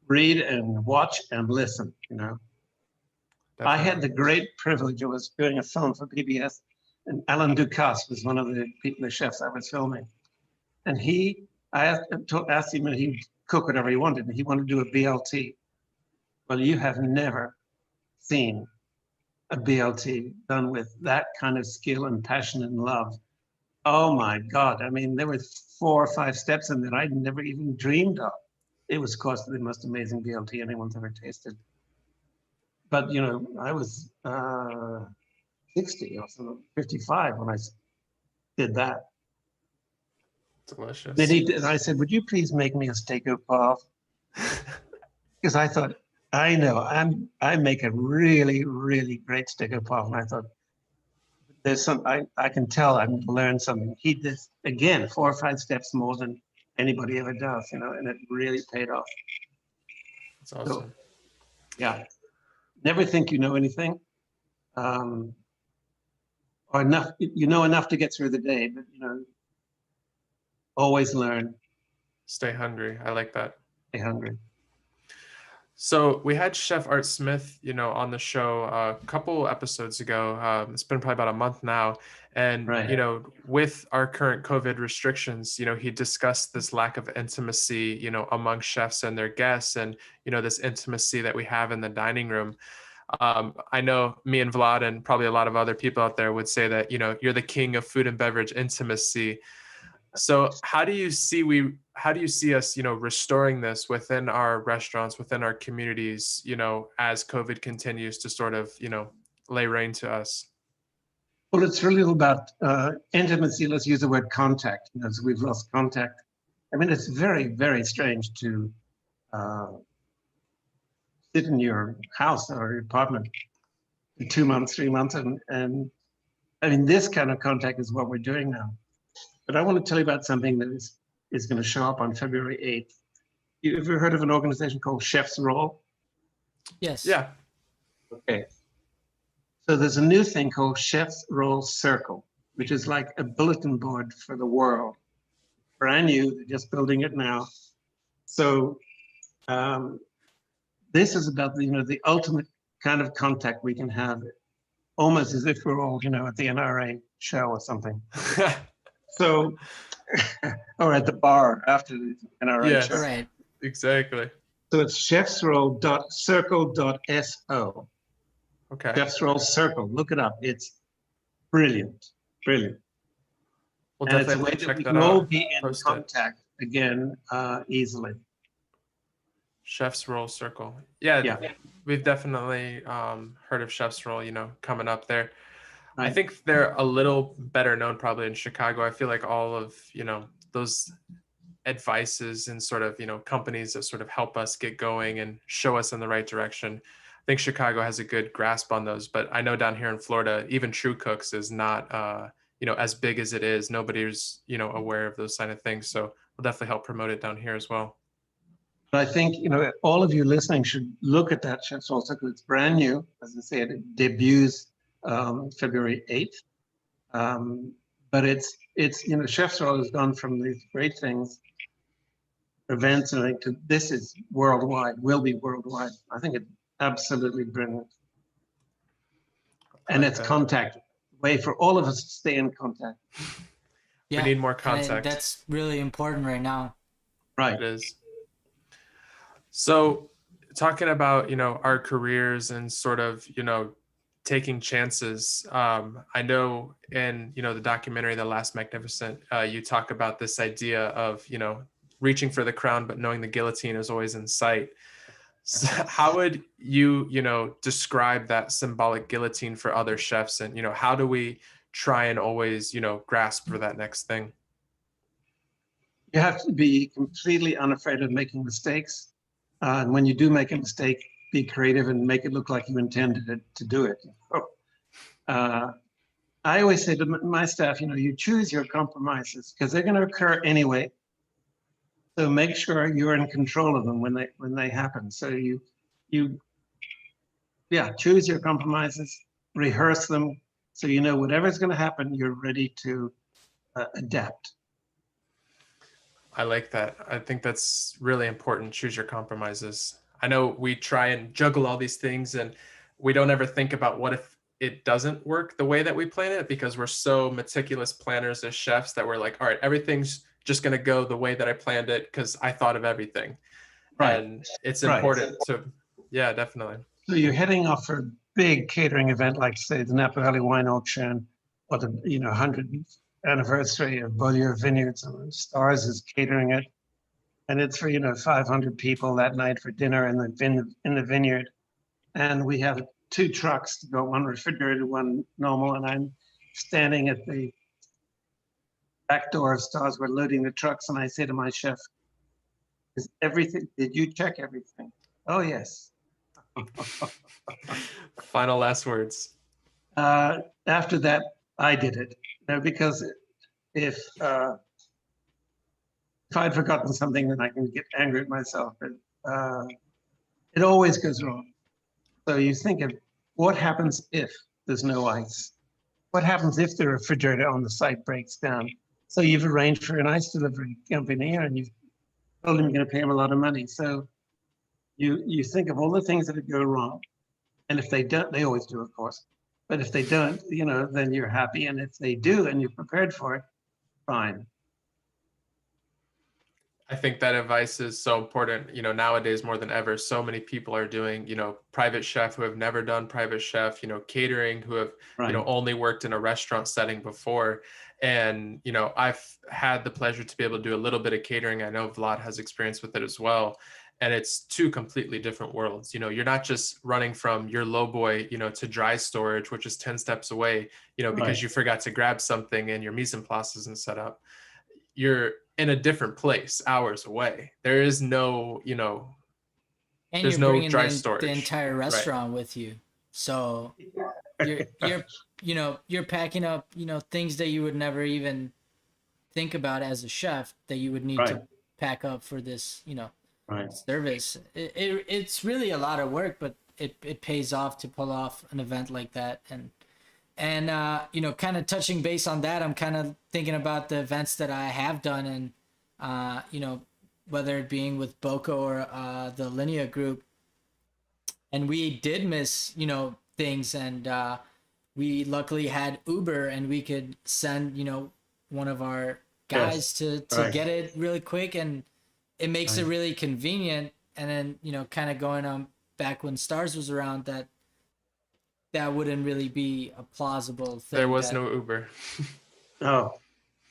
read and watch and listen. I had
Definitely.
the great privilege. I was doing a film for PBS, and Alan Ducasse was one of the chefs I was filming. And asked him if he'd cook whatever he wanted, and he wanted to do a BLT. Well, you have never seen a BLT done with that kind of skill and passion and love. Oh my God. I mean, there were 4 or 5 steps in that I'd never even dreamed of. It was, of course, the most amazing BLT anyone's ever tasted. But, I was 60 or something, 55 when I did that.
Delicious.
And I said, would you please make me a steak au poivre? Because I thought, I know, I make a really, really great steak au poivre. And I thought, I can tell I'm going to learn something. He did, again, 4 or 5 steps more than anybody ever does, and it really paid off.
That's awesome.
So, yeah, never think you know anything, or enough. You know enough to get through the day, but always learn.
Stay hungry. I like that.
Stay hungry.
So we had Chef Art Smith, on the show a couple episodes ago. It's been probably about a month now. And,
Right.
with our current COVID restrictions, he discussed this lack of intimacy, among chefs and their guests and, this intimacy that we have in the dining room. I know me and Vlad and probably a lot of other people out there would say that, you're the king of food and beverage intimacy. So how do you see us, restoring this within our restaurants, within our communities, as COVID continues to sort of, lay rein to us?
Well, it's really about intimacy. Let's use the word contact, as we've lost contact. I mean, it's very, very strange to sit in your house or your apartment for 2 months, 3 months, and I mean, this kind of contact is what we're doing now. But I want to tell you about something that is going to show up on February 8th. You ever heard of an organization called Chef's Roll?
Yes.
Yeah.
Okay. So there's a new thing called Chef's Roll Circle, which is like a bulletin board for the world. Brand new, they're just building it now. So this is about the ultimate kind of contact we can have, almost as if we're all at the NRA show or something. So, or at the bar after the NRA
Yes.
show.
Right.
Exactly.
So it's chefsroll.circle.so.
Okay.
Chef's Roll Circle. Look it up. It's brilliant, brilliant.
We'll
And it's a
definitely
way that
check
we
that
can all
out.
be in
Post it.
contact again easily.
Chef's Roll Circle. Yeah.
Yeah.
We've definitely heard of Chef's Roll, coming up there. I
Right.
think they're a little better known probably in Chicago. I feel like all of, those advices and sort of, companies that sort of help us get going and show us in the right direction. I think Chicago has a good grasp on those, but I know down here in Florida, even True Cooks is not, as big as it is. Nobody's, aware of those kind of things. So we'll definitely help promote it down here as well.
But I think, all of you listening should look at that Chef's Roll Circle. It's brand new. As I said, it debuts February 8th. But it's Chef's Roll has gone from these great things, events, and I think this is worldwide, will be worldwide. I think it's absolutely brilliant. And it's contact, way for all of us to stay in contact.
Yeah.
We need more
And
contact.
that's really important right now.
Right.
It is. So talking about, our careers and sort of, taking chances. I know in, the documentary, The Last Magnificent, you talk about this idea of, reaching for the crown, but knowing the guillotine is always in sight. So how would you, describe that symbolic guillotine for other chefs? And, how do we try and always, grasp for that next thing?
You have to be completely unafraid of making mistakes. And when you do make a mistake, be creative and make it look like you intended it to do it. Uh, I always say to my staff, you choose your compromises because they're going to occur anyway. So make sure you're in control of them when they happen. So you choose your compromises, rehearse them, so whatever's going to happen, you're ready to adapt.
I like that. I think that's really important. Choose your compromises. I know we try and juggle all these things and we don't ever think about what if it doesn't work the way that we plan it, because we're so meticulous planners as chefs that we're like, all right, everything's just going to go the way that I planned it because I thought of everything.
Right.
And it's
Right.
important to, yeah, definitely.
So you're heading off for a big catering event, like say the Napa Valley Wine Auction or the 100th anniversary of Beaulieu Vineyards, and Stars is catering it, and it's for 500 people that night for dinner in the vineyard, and we have 2 trucks to go, one refrigerated, one normal, and I'm standing at the back door of Stars. We're loading the trucks, and I say to my chef, "Is everything? Did you check everything?" "Oh yes."
Final last words.
After that, I did it, because if I'd forgotten something, then I can get angry at myself. But it always goes wrong. So you think of what happens if there's no ice? What happens if the refrigerator on the site breaks down? So you've arranged for an ice delivery company and you've told them you're going to pay them a lot of money. So you think of all the things that would go wrong. And if they don't, they always do, of course. But if they don't, then you're happy. And if they do and you're prepared for it, fine.
I think that advice is so important. Nowadays more than ever, so many people are doing, private chef who have never done private chef, catering who have,
Right.
Only worked in a restaurant setting before. And, I've had the pleasure to be able to do a little bit of catering. I know Vlad has experience with it as well. And it's 2 completely different worlds. You're not just running from your low boy, to dry storage, which is 10 steps away, because
Right.
you forgot to grab something and your mise en place isn't set up. You're in a different place, hours away. There is no,
And
there's
you're
no
bringing
dry
the
storage.
entire
Right.
restaurant with you, so you're packing up things that you would never even think about as a chef that you would need
Right.
to pack up for this
Right.
service. It's really a lot of work, but it pays off to pull off an event like that. And kind of touching base on that, I'm kind of thinking about the events that I have done, and whether it being with Boca or the Linea group, and we did miss things, and we luckily had Uber, and we could send one of our guys to
Right.
get it really quick, and it makes it
Right.
really convenient. And then kind of going on back when Stars was around, that wouldn't really be a plausible thing.
There was no Uber.
Oh,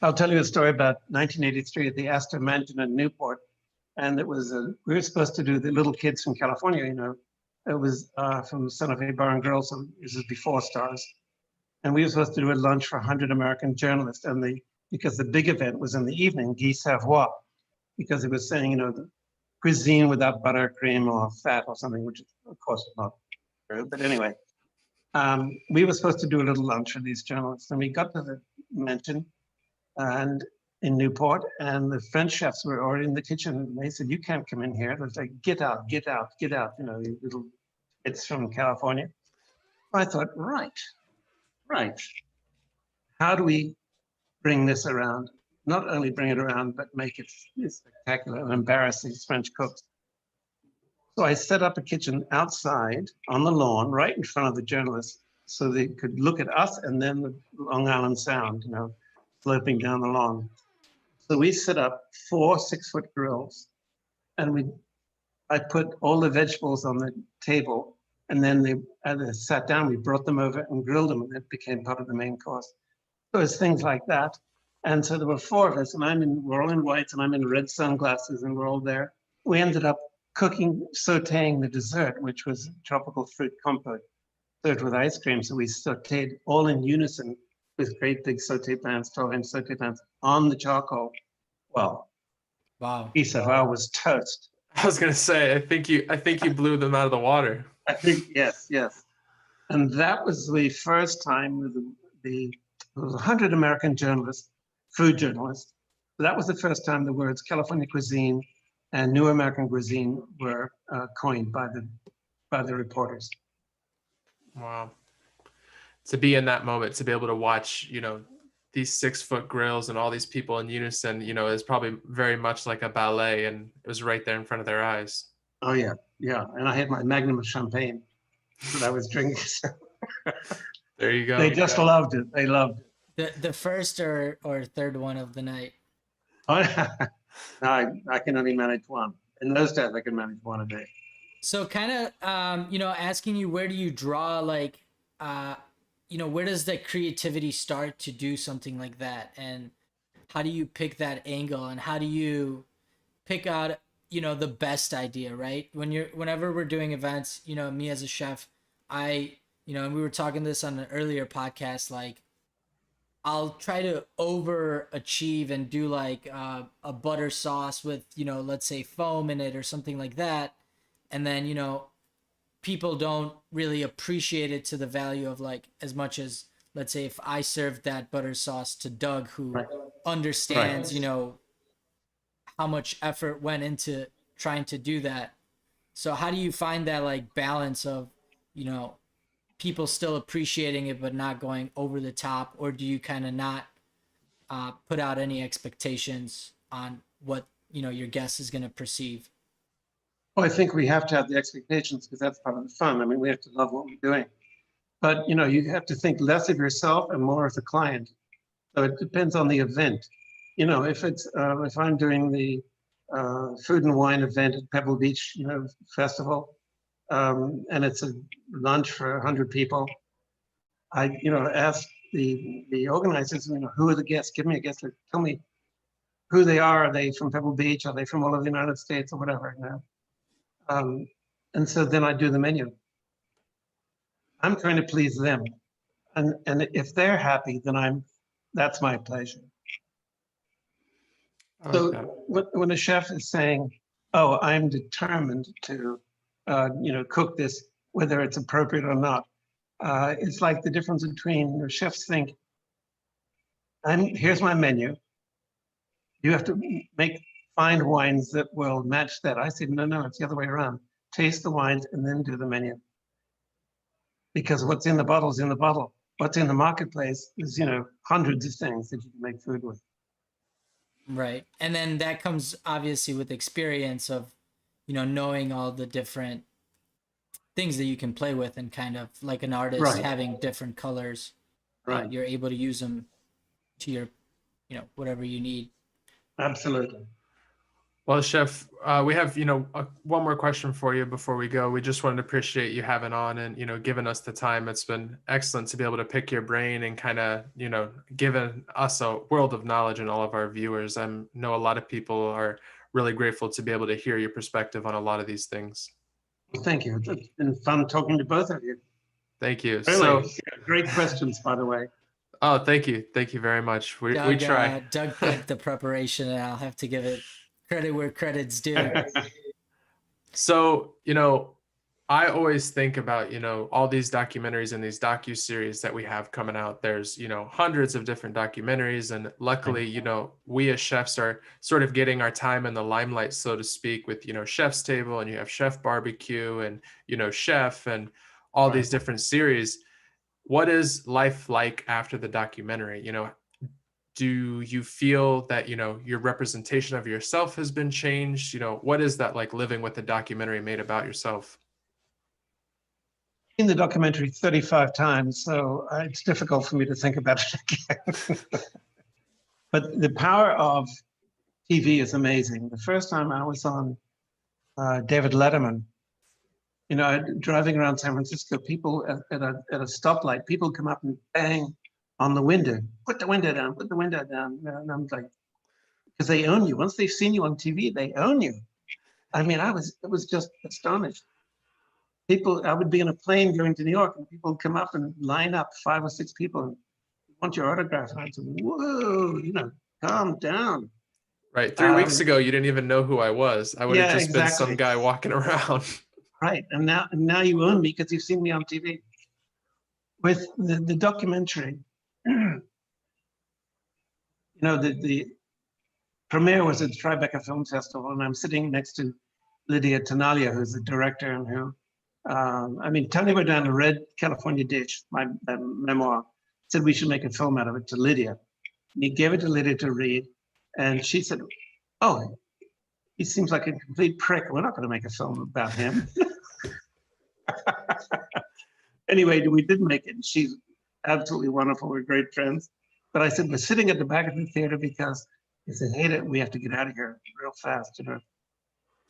I'll tell you a story about 1983 at the Astor Mansion in Newport. And it was, we were supposed to do the little kids from California, it was from Santa Fe Bar and Grill, so this is before Stars. And we were supposed to do a lunch for 100 American journalists. And because the big event was in the evening, Guy Savoy, because it was saying, the cuisine without buttercream or fat or something, which of course is not true. But anyway, we were supposed to do a little lunch for these journalists, and we got to the mansion and in Newport, and the French chefs were already in the kitchen, and they said, "You can't come in here." It was like, "Get out, get out, get out!" You little kids from California. I thought, right. How do we bring this around? Not only bring it around, but make it spectacular and embarrass these French cooks. So I set up a kitchen outside on the lawn, right in front of the journalists, so they could look at us and then the Long Island Sound, sloping down the lawn. So we set up 4 6-foot grills, and I put all the vegetables on the table, and then as they sat down, we brought them over and grilled them, and it became part of the main course. So it's things like that. And so there were 4 of us, and we're all in whites, and I'm in red sunglasses, and we're all there. We ended up sauteing the dessert, which was tropical fruit compote served with ice cream. So we sauteed all in unison with great big saute pans, 12-inch saute pans on the charcoal. Well,
Wow.
Caviar was toast.
I was gonna say, I think you blew them out of the water.
I think, yes, yes. And that was the first time there was 100 American journalists, food journalists. That was the first time the words California cuisine and New American cuisine were coined by the reporters.
Wow. To be in that moment, to be able to watch, these 6-foot grills and all these people in unison, is probably very much like a ballet, and it was right there in front of their eyes.
Oh yeah, yeah. And I had my magnum of champagne that I was drinking.
There you go.
They just loved it. They loved it.
The first or third one of the night.
Oh, I can only manage one. In those days, I could manage one a day.
So kind of, asking you, where do you draw, like, where does the creativity start to do something like that? And how do you pick that angle, and how do you pick out, the best idea, right? Whenever we're doing events, me as a chef, and we were talking this on an earlier podcast, like, I'll try to overachieve and do like a butter sauce with, let's say foam in it or something like that. And then, people don't really appreciate it to the value of, like, as much as, let's say, if I served that butter sauce to Doug, who
Right.
understands, how much effort went into trying to do that. So how do you find that, like, balance of, people still appreciating it but not going over the top? Or do you kind of not put out any expectations on what, your guest is going to perceive?
Well, I think we have to have the expectations because that's part of the fun. I mean, we have to love what we're doing. But, you have to think less of yourself and more of the client. So it depends on the event. If I'm doing the food and wine event at Pebble Beach, festival, and it's a lunch for 100 people, I, ask the organizers, who are the guests? Give me a guest list. Tell me who they are. Are they from Pebble Beach? Are they from all over the United States or whatever? And so then I do the menu. I'm trying to please them, and if they're happy, then that's my pleasure.
I
So
like that.
when a chef is saying, "Oh, I'm determined to, cook this, whether it's appropriate or not," it's like the difference between chefs think, here's my menu. You have to find wines that will match that. I said, no, it's the other way around. Taste the wines and then do the menu. Because what's in the bottle is in the bottle. What's in the marketplace is, hundreds of things that you can make food with.
Right. And then that comes obviously with experience of, knowing all the different things that you can play with, and kind of like an artist
Right.
having different colors.
Right.
You're able to use them to your, whatever you need.
Absolutely.
Well, Chef, we have, one more question for you before we go. We just wanted to appreciate you having on and, giving us the time. It's been excellent to be able to pick your brain and kind of, giving us a world of knowledge and all of our viewers. I know a lot of people are really grateful to be able to hear your perspective on a lot of these things.
Well, thank you. It's been fun talking to both of you.
Thank you.
Really,
So,
great questions, by the way.
oh, thank you. Thank you very much. We try.
Doug picked the preparation, and I'll have to give it credit where credit's due.
So, I always think about, all these documentaries and these docuseries that we have coming out. There's, hundreds of different documentaries. And luckily, we as chefs are sort of getting our time in the limelight, so to speak, with, Chef's Table, and you have Chef Barbecue and, Chef and all
Right.
these different series. What is life like after the documentary? Do you feel that, your representation of yourself has been changed? What is that like, living with a documentary made about yourself?
Seen the documentary 35 times, so it's difficult for me to think about it again. But the power of TV is amazing. The first time I was on David Letterman, driving around San Francisco, people at a stoplight, people come up and bang on the window, put the window down, put the window down. And I'm like, because they own you. Once they've seen you on TV, they own you. I mean, it was just astonished. I would be in a plane going to New York, and people would come up and line up, 5 or 6 people, and want your autograph. And I'd say, whoa, calm down.
Right. 3 weeks ago, you didn't even know who I was. I would have
Yeah,
just been some
exactly.
guy walking around.
Right. And now you own me because you've seen me on TV. With the documentary, you know, the premiere was at the Tribeca Film Festival, and I'm sitting next to Lydia Tenalia, who's the director, and who, I mean, Tony Bourdain read California Ditch, my memoir, said we should make a film out of it to Lydia. And he gave it to Lydia to read, and she said, "Oh, he seems like a complete prick. We're not going to make a film about him." Anyway, we did make it. And she's absolutely wonderful. We're great friends. But I said, we're sitting at the back of the theater because if they hate it, we have to get out of here real fast, you know.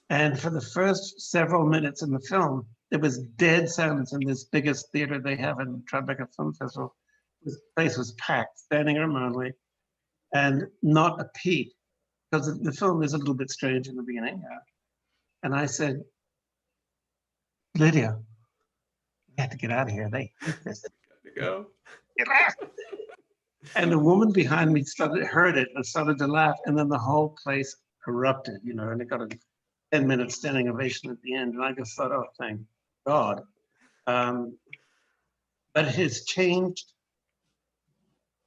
And for the first several minutes in the film, there was dead silence in this biggest theater they have in Tribeca Film Festival. This place was packed, standing room only, and not a peep, because the film is a little bit strange in the beginning. And I said, Lydia, we have to get out of here. They hate this.
Gotta go.
Get out. And the woman behind me heard it and started to laugh, and then the whole place erupted, you know, and it got a 10-minute standing ovation at the end. And I just thought, oh, thank God. But it has changed.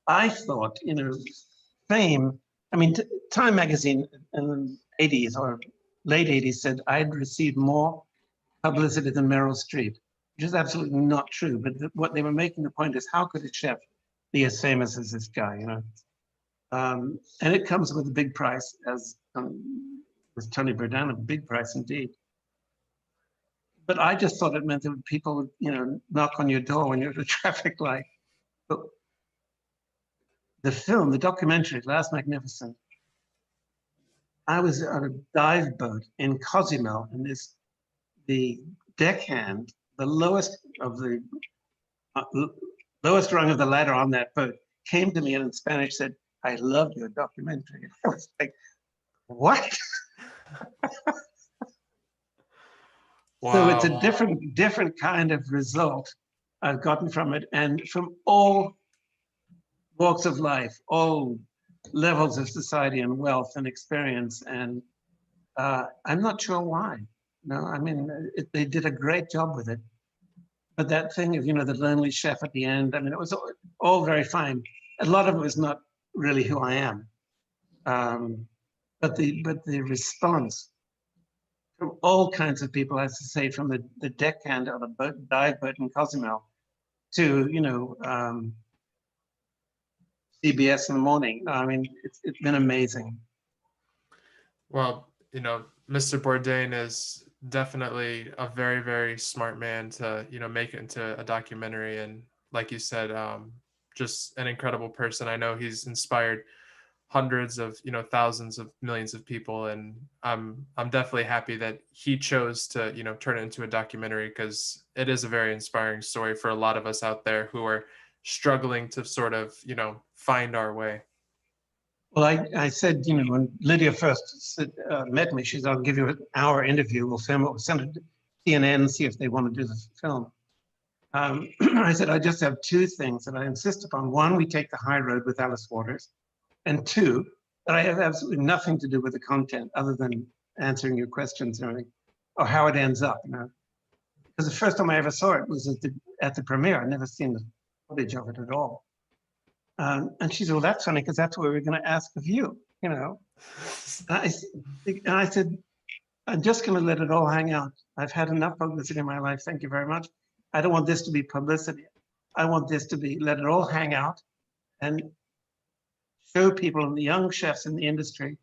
I thought, you know, fame. I mean, Time magazine in the 80s or late 80s said I'd received more publicity than Meryl Streep, which is absolutely not true. But what they were making the point is, how could a chef be as famous as this guy, you know? And it comes with a big price, as with Tony Bourdain, a big price indeed. But I just thought it meant that people would, you know, knock on your door when you're at a traffic light. But the film, the documentary, Last Magnificent, I was on a dive boat in Cozumel, and the deckhand, the lowest rung of the ladder on that boat, came to me and in Spanish said, "I love your documentary." I was like, what?
Wow.
So it's a different kind of result I've gotten from it, and from all walks of life, all levels of society and wealth and experience. And I'm not sure why. No, I mean, they did a great job with it. But that thing of, you know, the lonely chef at the end, I mean, it was all very fine. A lot of it was not really who I am. But the response from all kinds of people, as I say, from the deckhand of the dive boat in Cozumel to, you know, CBS in the morning. I mean, it's been amazing.
Well, you know, Mr. Bourdain is definitely a very, very smart man to, you know, make it into a documentary. And like you said, just an incredible person. I know he's inspired hundreds of, you know, thousands of millions of people. And I'm definitely happy that he chose to, you know, turn it into a documentary, because it is a very inspiring story for a lot of us out there who are struggling to sort of, you know, find our way.
Well, I said, you know, when Lydia first met me, she said, "I'll give you an hour interview. We'll film it. We'll send it to CNN, see if they want to do the film." I said, "I just have two things that I insist upon. One, we take the high road with Alice Waters. And two, that I have absolutely nothing to do with the content other than answering your questions and everything, or how it ends up, you know." Because the first time I ever saw it was at the premiere. I'd never seen the footage of it at all. And she said, "Well, that's funny, because that's what we were going to ask of you, you know." And I said, "I'm just going to let it all hang out. I've had enough publicity in my life. Thank you very much. I don't want this to be publicity. I want this to be, let it all hang out and show people, and the young chefs in the industry,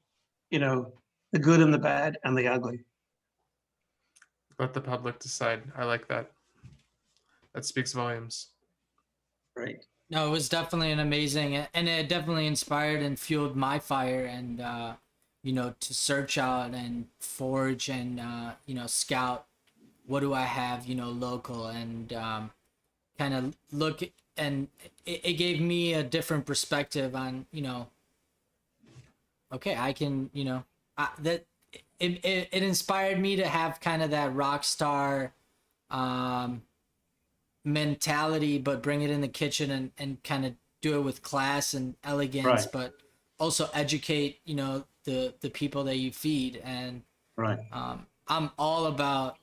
you know, the good and the bad and the ugly."
Let the public decide. I like that. That speaks volumes.
Right.
No, it was definitely an amazing, and it definitely inspired and fueled my fire, and you know, to search out and forge and you know, scout what do I have, you know, local, and kind of look, and it gave me a different perspective on, you know, okay, I can, you know, that it inspired me to have kind of that rock star mentality, but bring it in the kitchen, and kind of do it with class and elegance,
Right.
but also educate, you know, the people that you feed. And
Right.
I'm all about,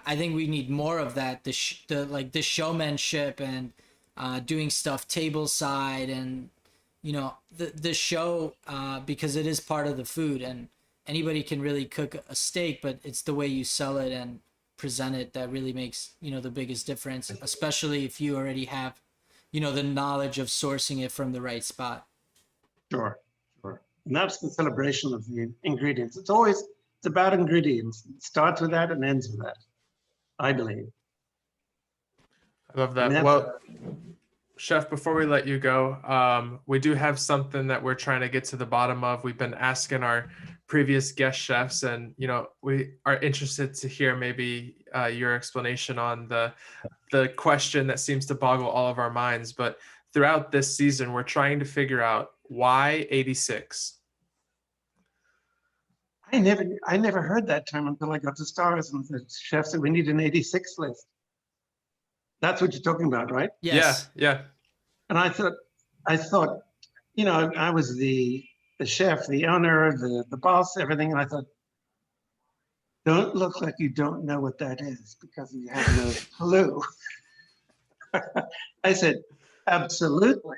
I think we need more of that, the showmanship, and doing stuff table side, and the show, because it is part of the food, and anybody can really cook a steak, but it's the way you sell it and present it that really makes the biggest difference, especially if you already have the knowledge of sourcing it from the right spot.
Sure. Sure. And that's the celebration of the ingredients. It's about ingredients. It starts with that and ends with that, I believe.
I love
I
that.
mean,
Well, Chef, before we let you go, we do have something that we're trying to get to the bottom of. We've been asking our previous guest chefs, and we are interested to hear maybe your explanation on the question that seems to boggle all of our minds. But throughout this season, we're trying to figure out why 86.
I never heard that term until I got to Stars, and the chef said we need an 86 list. That's what you're talking about, right?
Yes.
Yeah.
And I thought, I was the chef, the owner, the boss, everything, and I thought, don't look like you don't know what that is, because you have no clue. I said, absolutely.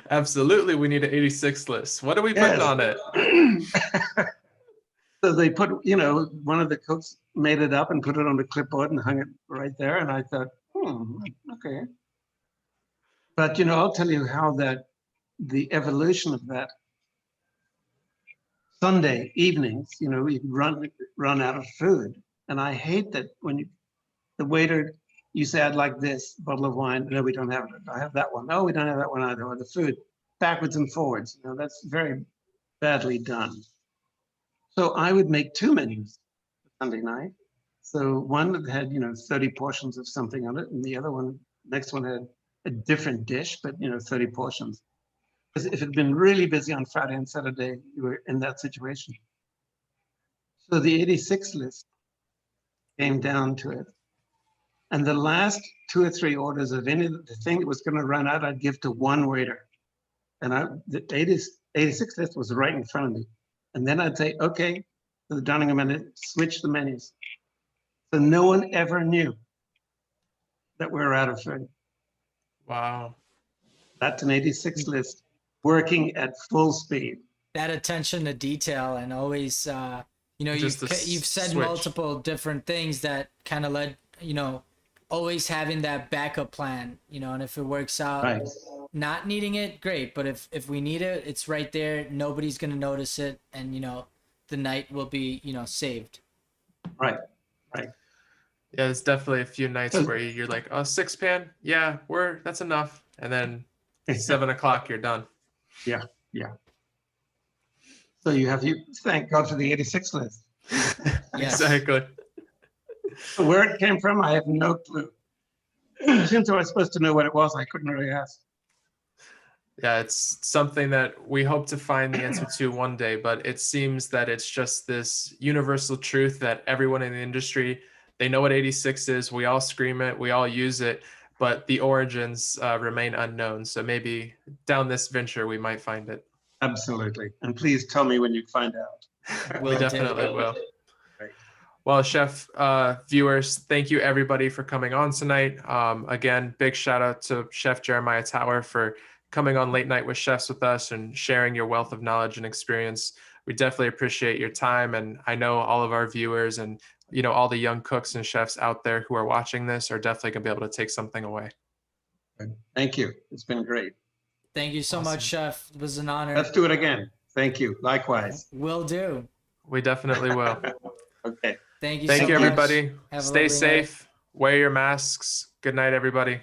Absolutely, we need an 86 list. What are we putting
Yes.
on it?
So they put, one of the cooks made it up and put it on the clipboard and hung it right there. And I thought, okay. But, I'll tell you how the evolution of that Sunday evenings, we run out of food. And I hate that when the waiter, you say, I'd like this bottle of wine. No, we don't have it. I have that one. No, we don't have that one either. Or the food backwards and forwards. That's very badly done. So I would make two menus Sunday night. So one that had, 30 portions of something on it, and the other one, next one had a different dish, but 30 portions. Because if it had been really busy on Friday and Saturday, you were in that situation. So the 86 list came down to it. And the last 2 or 3 orders of the thing that was going to run out, I'd give to one waiter. And the 86 list was right in front of me. And then I'd say, okay, to the dining room and switch the menus. So no one ever knew that we were out of food.
Wow.
That's an 86 list working at full speed.
That attention to detail, and always, you've said
switch.
multiple different things that kind of led, always having that backup plan, and if it works out,
Right.
not needing it, great. But if we need it, it's right there. Nobody's going to notice it. And, the night will be, saved.
Right.
Yeah, there's definitely a few nights where you're like, oh, 6 pan, yeah, that's enough. And then 7 o'clock, you're done.
Yeah. So thank God for the 86 list.
Yes.
Exactly.
Where it came from, I have no clue. Since I was supposed to know what it was, I couldn't really ask.
Yeah, it's something that we hope to find the answer to one day, but it seems that it's just this universal truth that everyone in the industry, they know what 86 is. We all scream it, we all use it, but the origins remain unknown. So maybe down this venture, we might find it.
Absolutely. And please tell me when you find out.
We definitely will. Well, Chef, viewers, thank you everybody for coming on tonight. Again, big shout out to Chef Jeremiah Tower for coming on Late Night with Chefs with us and sharing your wealth of knowledge and experience. We definitely appreciate your time. And I know all of our viewers and, all the young cooks and chefs out there who are watching this are definitely gonna be able to take something away.
Thank you. It's been great.
Thank you so much, Chef. It was an honor.
Let's do it again. Thank you. Likewise.
Will do.
We definitely will.
Okay.
Thank you
Thank
so
you,
much.
everybody.
Have a
Stay
lovely
safe.
night.
Wear your masks. Good night, everybody.